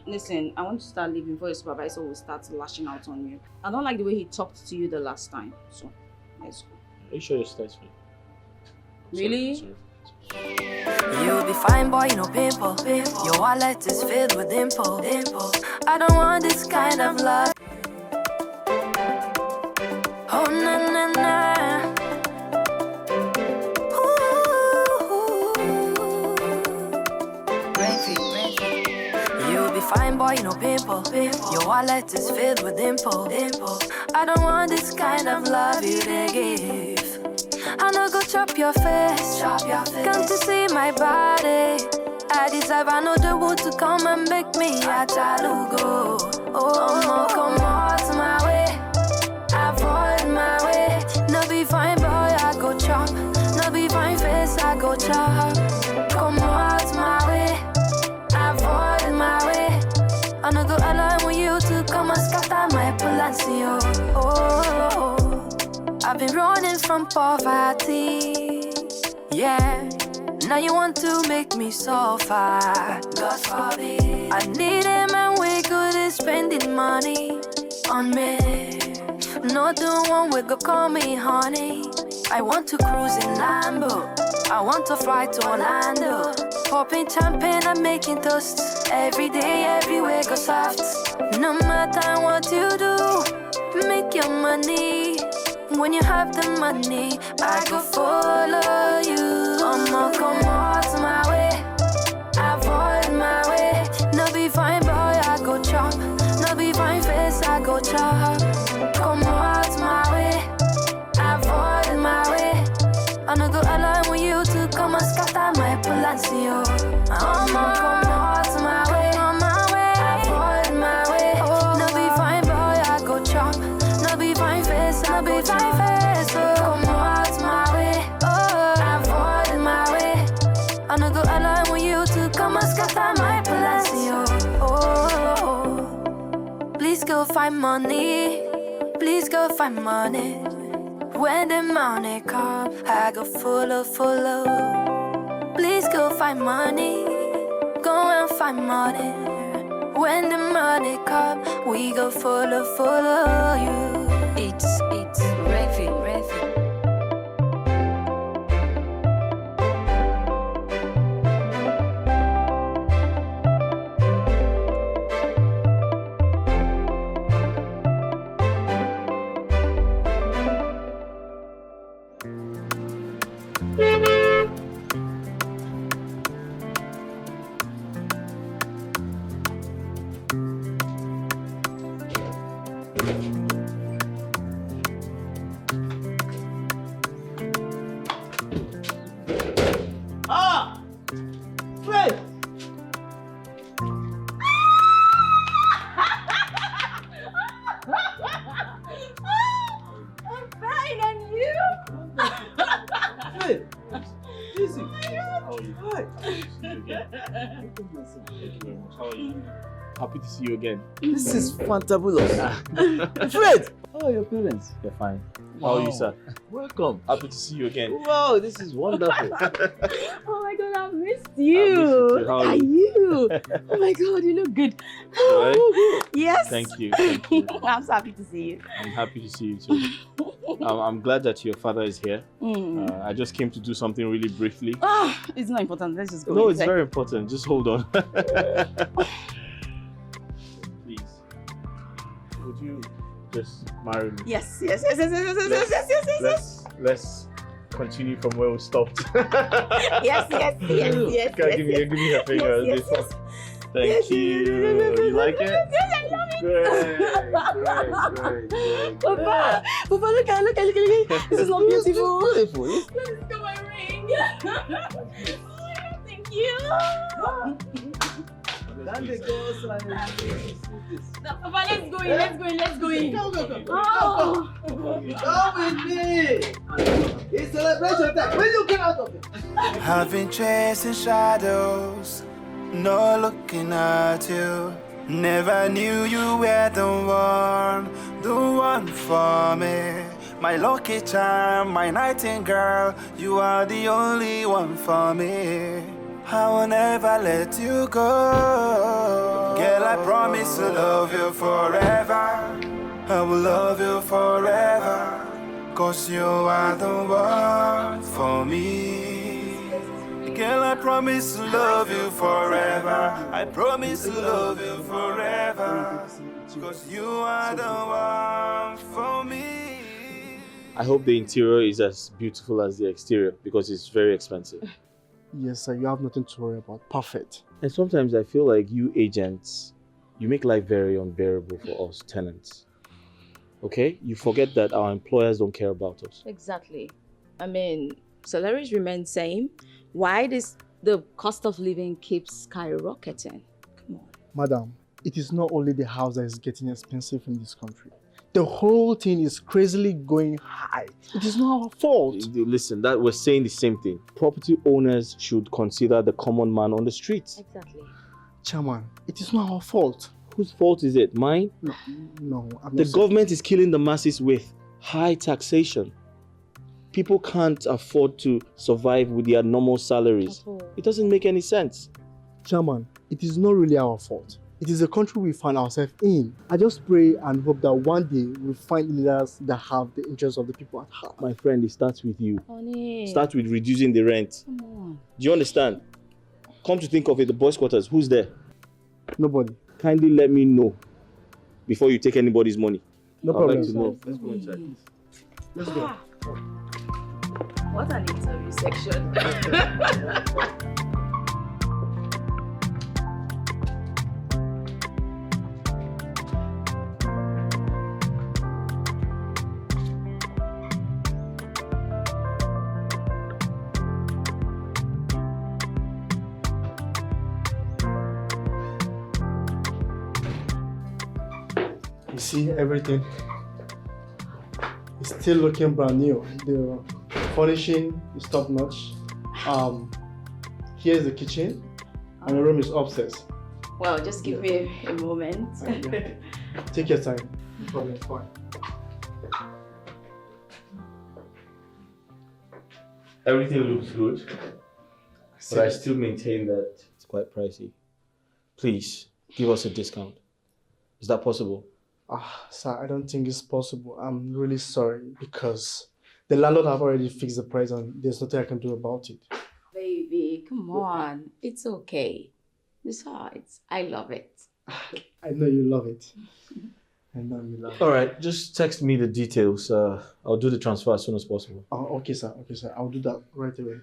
Listen, I want to start leaving before your supervisor will start lashing out on you. I don't like the way he talked to you the last time. So, let's go. Are you sure your sister is fine? Really? Sorry. You'll be fine, boy, no pimple. Your wallet is filled with dimple. I don't want this kind of love. Oh, na na na. You'll be fine, boy, no pimple. Your wallet is filled with dimple. I don't want this kind of love you they give. I no go chop your face. Come to see my body. I deserve another wood to come and make me a chalugo. Oh, come out my way. Avoid my way. No be fine, boy, I go chop. No be fine face, I go chop. Come out my way. Avoid my way. I no go allow you to come and scatter my palacio. Oh. I've been running from poverty, yeah. Now you want to make me suffer, God forbid. I need a man we good is spending money on me. Not the one we go call me honey. I want to cruise in Lambo. I want to fly to Orlando. Popping champagne and making toasts. Every day, everywhere go soft. No matter what you do, make your money. When you have the money, I go follow you. Come out my way. Avoid my way. No be fine, boy, I go chop. No be fine face, I go chop. Come out my way. Avoid my way. I no go allow you to come and scatter my palacio. Come out my way. Avoid my way. No be fine, boy, I go chop. No be fine face, no be fine face. Come out my way. Avoid my way. I no go allow you to come and scatter my palacio. Please go find money. Please go find money. When the money come, I go follow. Please go find money. Go and find money. When the money come, we go follow you. It's Refi. Fred! I'm fine, and you? Fred! Easy. How are you? Hi. Thank you very much. How are you? Happy to see you again. This is fantabulous. Fred! How are your parents? They're fine. How are you, sir? Welcome. Happy to see you again. Wow, this is wonderful. Oh my god, I've missed you. too. How are you? Oh my god, you look good. Right? Yes. Thank you. I'm so happy to see you. I'm happy to see you too. I'm glad that your father is here. I just came to do something really briefly. It's not important. Let's just go. No, it's very important. Just hold on. Please. Would you just marry me? Yes. Let's continue from where we stopped. Yes. Give me your finger. Yes. Thank you. You like it? Yes, I love it. Great. Papa, look at it. This is not beautiful. Beautiful. Let me look at my ring. Oh my god, thank you. Papa, let's go in. Go. Come with me. It's a celebration time. When you get out of it. I've been chasing shadows, no looking at you. Never knew you were the one for me. My lucky charm, my nightingale, you are the only one for me. I will never let you go. Girl, I promise to love you forever. I will love you forever. 'Cause you are the one for me. Girl, I promise to love you forever. I promise to love you forever. 'Cause you are the one for me. I hope the interior is as beautiful as the exterior because it's very expensive. Yes, sir, you have nothing to worry about. Perfect. And sometimes I feel like you agents, you make life very unbearable for us tenants. Okay? You forget that our employers don't care about us. Exactly. I mean, salaries remain same. Why the cost of living keeps skyrocketing? Come on. Madam, it is not only the house that is getting expensive in this country. The whole thing is crazily going high. It is not our fault. Listen, that we're saying the same thing. Property owners should consider the common man on the streets. Exactly. Chairman, it is not our fault. Whose fault is it? Mine? No, I'm The not government is killing the masses with high taxation. People can't afford to survive with their normal salaries. It doesn't make any sense. Chairman, it is not really our fault. It is the country we find ourselves in. I just pray and hope that one day we'll find leaders that have the interests of the people at heart. My friend, it starts with you. Honey. Start with reducing the rent. Come on. Do you understand? Come to think of it, the boys' quarters, who's there? Nobody. Kindly let me know before you take anybody's money. No I'd problem. like to know. Let's go inside. Let's go. What an interview section. You see everything. It's still looking brand new. The furnishing is top notch. Here's the kitchen, and the room is upstairs. Well, just give me a moment. Take your time. No problem. Fine. Everything looks good, but I still maintain that it's quite pricey. Please, give us a discount. Is that possible? Sir, I don't think it's possible. I'm really sorry because the landlord have already fixed the price and there's nothing I can do about it. Baby, come on. It's okay. Besides, I love it. I know you love it. I know you love it. All right, just text me the details. I'll do the transfer as soon as possible. Oh, okay, sir. Okay, sir. I'll do that right away.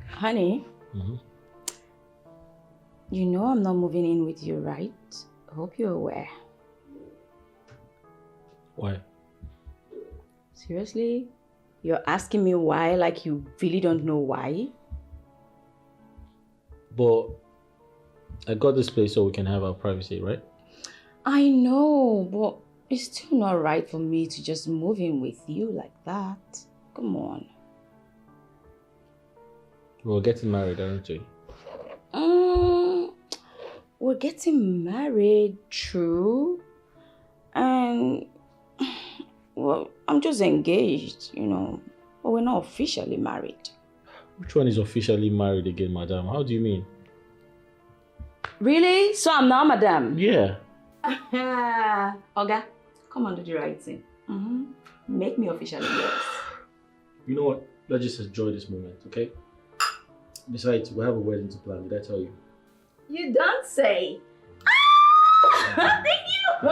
Honey, you know I'm not moving in with you, right? I hope you're aware. Why? Seriously? You're asking me why like you really don't know why? But I got this place so we can have our privacy, right? I know, but it's still not right for me to just move in with you like that. Come on. We're getting married, aren't we? We're getting married, true. And, well, I'm just engaged, you know. But we're not officially married. Which one is officially married again, madam? How do you mean? Really? So I'm now madam? Yeah. Oga, come on, do the right thing. Make me officially yours. You know what? Let's just enjoy this moment, okay? Besides, we have a wedding to plan. Did I tell you? You don't say. Thank you.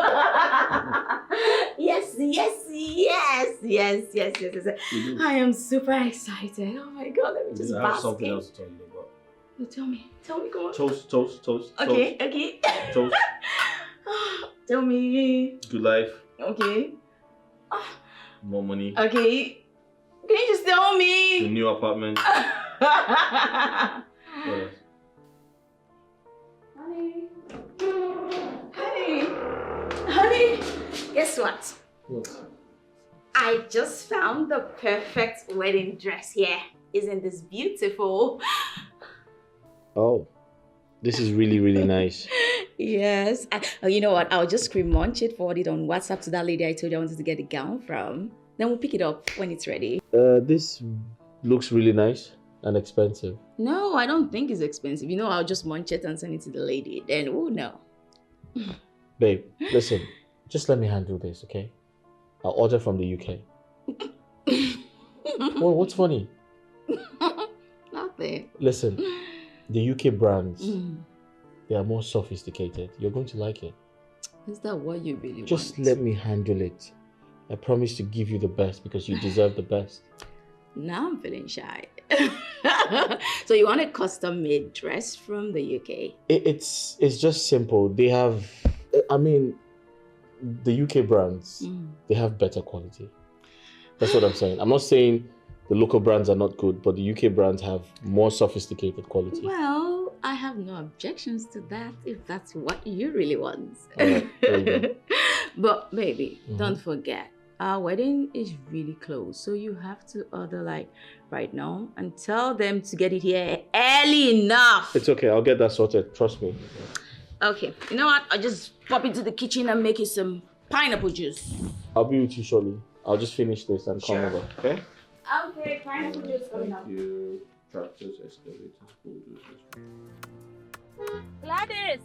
Yes. I am super excited. Oh my god, let me just I have bask something in. else to tell you about. No, tell me, come on. Toast. Okay. Toast. Tell me. Good life. Okay. More money. Okay. Can you just tell The me? new apartment. What else? Honey. Guess what? What? I just found the perfect wedding dress here. Isn't this beautiful? Oh, this is really, really nice. Yes. You know what? I'll just screen munch it, forward it on WhatsApp to that lady I told you I wanted to get the gown from. Then we'll pick it up when it's ready. This looks really nice and expensive. No, I don't think it's expensive. You know, I'll just munch it and send it to the lady. Then we'll know. Babe, listen, just let me handle this, okay? I'll order from the UK. Well, what's funny? Nothing. Listen, the UK brands, they are more sophisticated. You're going to like it. Is that what you really Just want? let me handle it. I promise to give you the best because you deserve the best. Now I'm feeling shy. So you want a custom-made dress from the UK? It's just simple. They have, I mean, the UK brands, they have better quality. That's what I'm saying. I'm not saying the local brands are not good, but the UK brands have more sophisticated quality. Well, I have no objections to that if that's what you really want. Alright, there you go. But baby, don't forget, our wedding is really close. So you have to order like right now and tell them to get it here early enough. It's okay. I'll get that sorted. Trust me. Okay, you know what? I'll just pop into the kitchen and make you some pineapple juice. I'll be with you shortly. I'll just finish this and come over. Okay? Okay, pineapple juice coming up. You tractors, excavators, bulldozers. Gladys,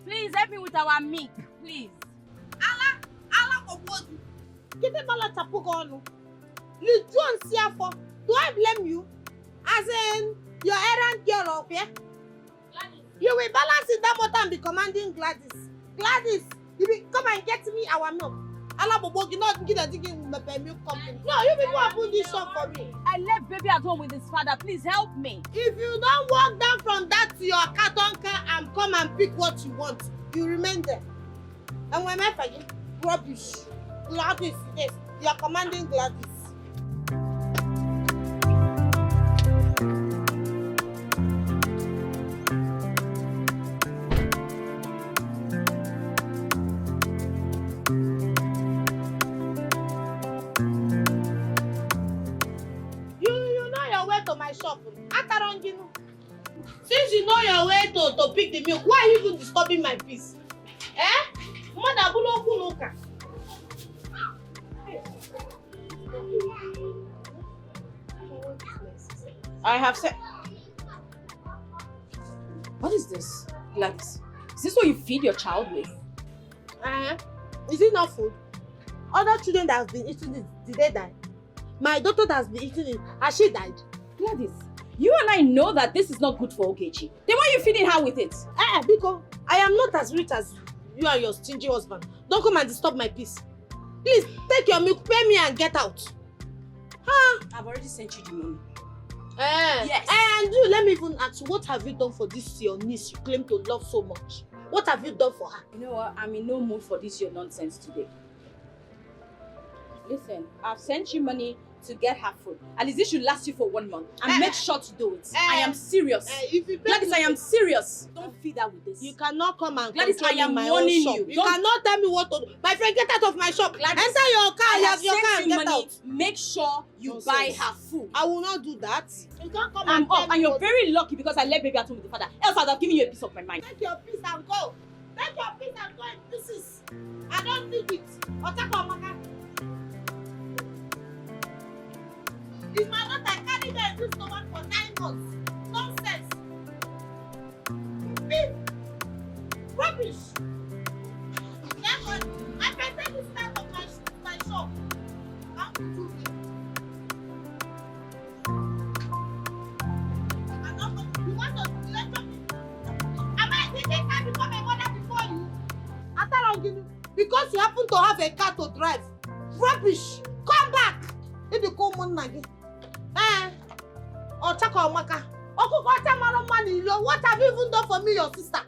please help me with our milk, please. Allah, give me bala tapugonu. You don't see for. Do I blame you? As in, your errand girl up here? You will balance it that motor and be commanding Gladys. Gladys, you will come and get me our milk. Allah Bobo, you not get a digging milk company. No, you people have put this shop for me. I left baby at home with his father. Please help me. If you don't walk down from that to your carton car and come and pick what you want, you remain there. And when I forget, rubbish. Gladys, yes, you are commanding Gladys. You know your way to my shop. Since you know your way to pick the milk, why are you even disturbing my peace? Eh? Mother Bulo Kunuka. I have said. What is this, Gladys? Is this what you feed your child with? Is it not food? Other children that have been eating it, did they die? My daughter that has been eating it, has she died? Gladys, you and I know that this is not good for Ogechi. Then why are you feeding her with it? Because I am not as rich as you and your stingy husband. Don't come and disturb my peace. Please, take your milk, pay me and get out. I've already sent you the money. Yes. And you, let me even ask you, what have you done for this your niece you claim to love so much? What have you done for her? You know what? I'm in no mood for this your nonsense today. Listen, I've sent you money to get her food. At least this should last you for 1 month. And make sure to do it. I am serious. Gladys, I am serious. Don't feed her with this. You cannot come and Gladys, I am my warning own shop. you. You cannot tell me what to do. My friend, get out of my shop. Gladys, enter your car. I have your car sent and you get money. out. Make sure you buy her food. I will not do that. You can't come I'm and tell up, me and you're what- very lucky because I left baby at home with the father. Else I'd have given you a piece of my mind. Take your piece and go. Take your piece and go in pieces. I don't need it. Otako Amaka. It's my daughter. I carried her in this stomach for 9 months. Nonsense. Beef. Rubbish. Therefore, I can take this out of my shop. I'm too big. I'm not going to. You want to let me? Am I thinking I become a mother before you? Ataranginu, because you happen to have a car to drive. Rubbish! Come back! If you come on again. Otako Amaka. Okukota Maromani, what have you even done for me, your sister?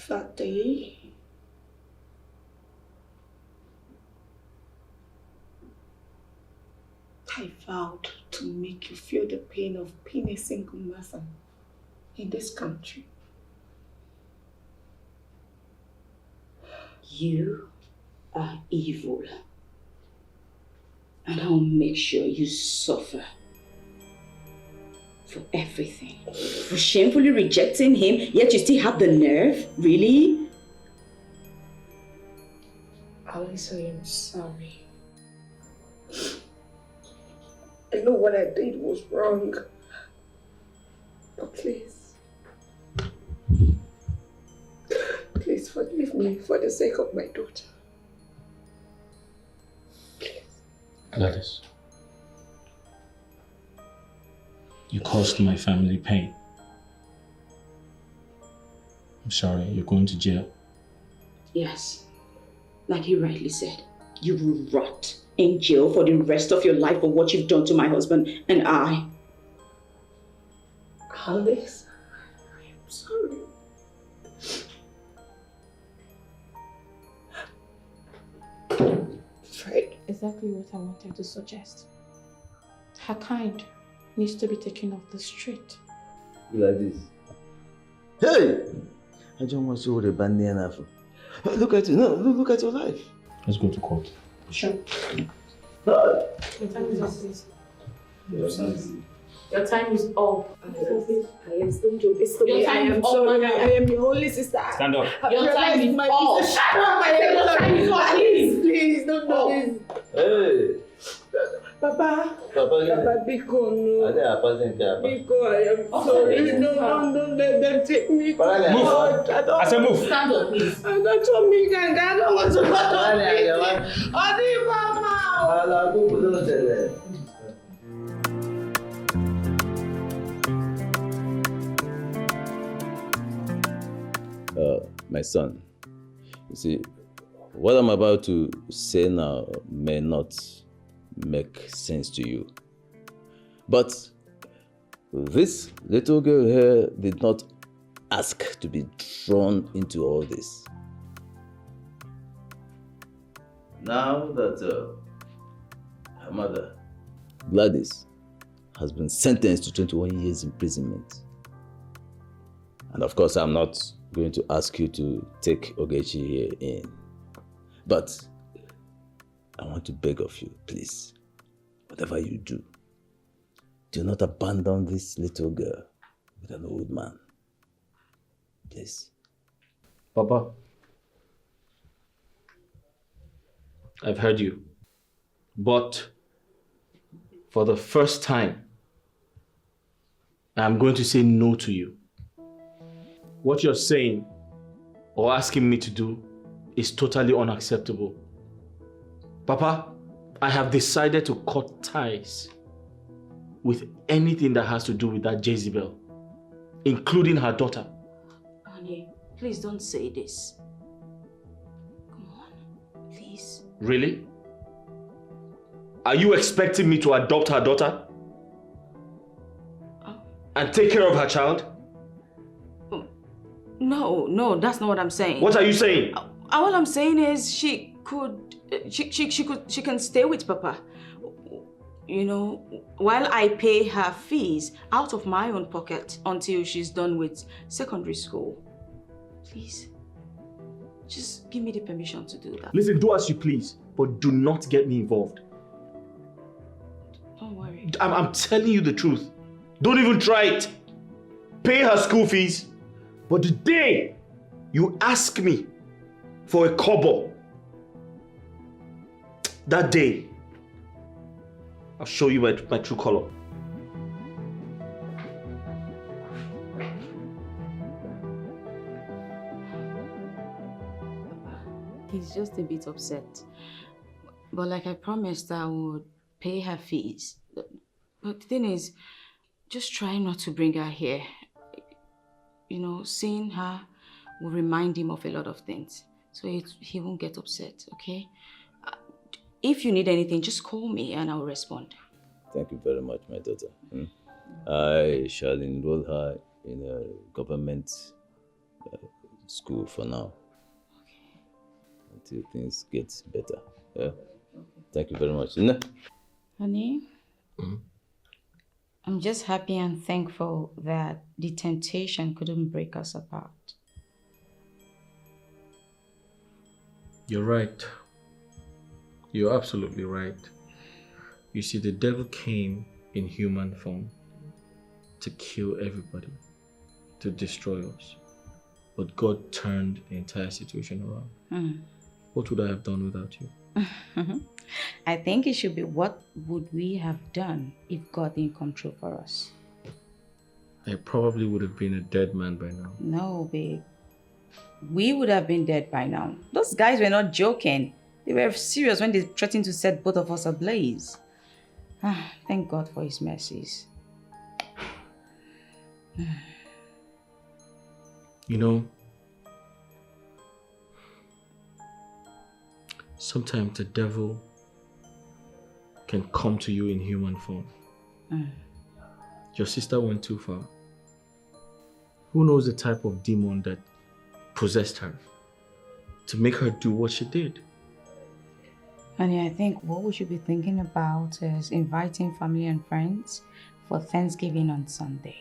That day, I vowed to make you feel the pain of being a single mother in this country. You are evil. And I'll make sure you suffer for everything. For shamefully rejecting him, yet you still have the nerve? Really? Alice, I am sorry. I know what I did was wrong. But please, please forgive me for the sake of my daughter. Gladys, you caused my family pain. I'm sorry, you're going to jail. Yes, like he rightly said, you will rot in jail for the rest of your life for what you've done to my husband and I. Alice, I am sorry. Fred. Exactly what I wanted to suggest. Her kind needs to be taken off the street. Like this. Hey! I don't want to see what a band there now. Look at you. No, look at your life. Let's go to court. Sure. Your time is up, please. Your time is up. Alice, don't do this to Your me. I time am is up, sorry. madam. I am your only sister. Stand up. Your time is up. Shut up! Your time is up, please. Please, don't do this. Hey! Papa, Papa, Biko, no. Biko, I am sorry. No, don't let them take me. Move. I said move. Stand up, please. I don't want me, gang. I don't want to go to Adi, Mama. My son, you see, what I'm about to say now may not make sense to you. But this little girl here did not ask to be drawn into all this. Now that her mother, Gladys, has been sentenced to 21 years imprisonment. And of course, I'm not going to ask you to take Ogechi here in. But I want to beg of you, please, whatever you do, do not abandon this little girl with an old man. Please. Papa, I've heard you. But for the first time, I'm going to say no to you. What you're saying or asking me to do is totally unacceptable. Papa, I have decided to cut ties with anything that has to do with that Jezebel, including her daughter. Honey, please don't say this. Come on, please. Really? Are you expecting me to adopt her daughter? And take care of her child? No, that's not what I'm saying. What are you saying? All I'm saying is she can stay with Papa. You know, while I pay her fees out of my own pocket until she's done with secondary school. Please, just give me the permission to do that. Listen, do as you please, but do not get me involved. Don't worry. I'm telling you the truth. Don't even try it. Pay her school fees. But the day you ask me for a kobo, that day, I'll show you my true color. He's just a bit upset. But like I promised, I would pay her fees. But the thing is, just try not to bring her here. You know, seeing her will remind him of a lot of things. So he won't get upset, okay? If you need anything, just call me and I'll respond. Thank you very much, my daughter. I shall enroll her in a government school for now. Until things get better. Yeah. Thank you very much. Honey, I'm just happy and thankful that the temptation couldn't break us apart. You're right. You're absolutely right. You see, the devil came in human form to kill everybody, to destroy us. But God turned the entire situation around. What would I have done without you? I think it should be, what would we have done if God didn't come true for us? I probably would have been a dead man by now. No, babe. We would have been dead by now. Those guys were not joking. They were serious when they threatened to set both of us ablaze. Thank God for his mercies. You know, sometimes the devil can come to you in human form. Your sister went too far. Who knows the type of demon that possessed her to make her do what she did? Honey, I think what we should be thinking about is inviting family and friends for Thanksgiving on Sunday.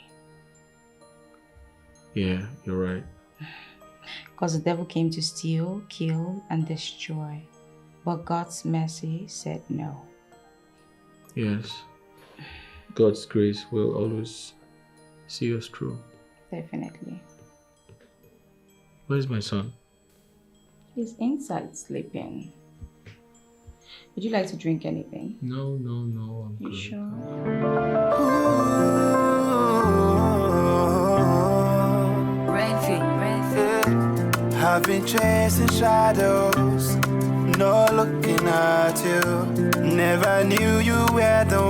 Yeah, you're right. Because the devil came to steal, kill, and destroy. But God's mercy said no. Yes. God's grace will always see us through. Definitely. Where's my son? He's inside sleeping. Would you like to drink anything? No, I'm You good. sure? I've been chasing shadows, not looking at you. Never knew you were the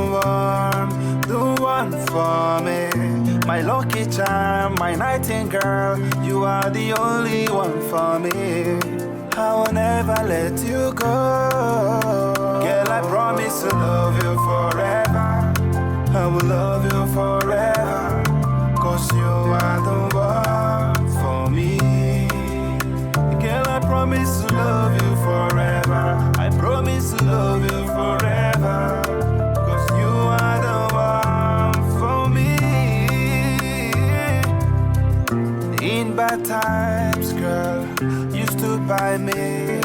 one for me. My lucky charm, my nightingale, you are the only one for me. I will never let you go. Girl, I promise to love you forever. I will love you forever. 'Cause you are the one for me. Girl, I promise to love you forever. I promise to love you forever. 'Cause you are the one for me. In bad times, girl, you stood by me.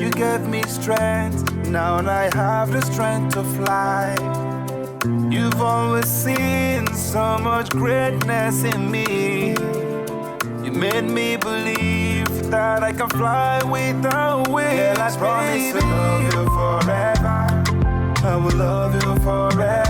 You gave me strength, now I have the strength to fly. You've always seen so much greatness in me. You made me believe that I can fly without wings. Girl, I promise to love you forever. I will love you forever.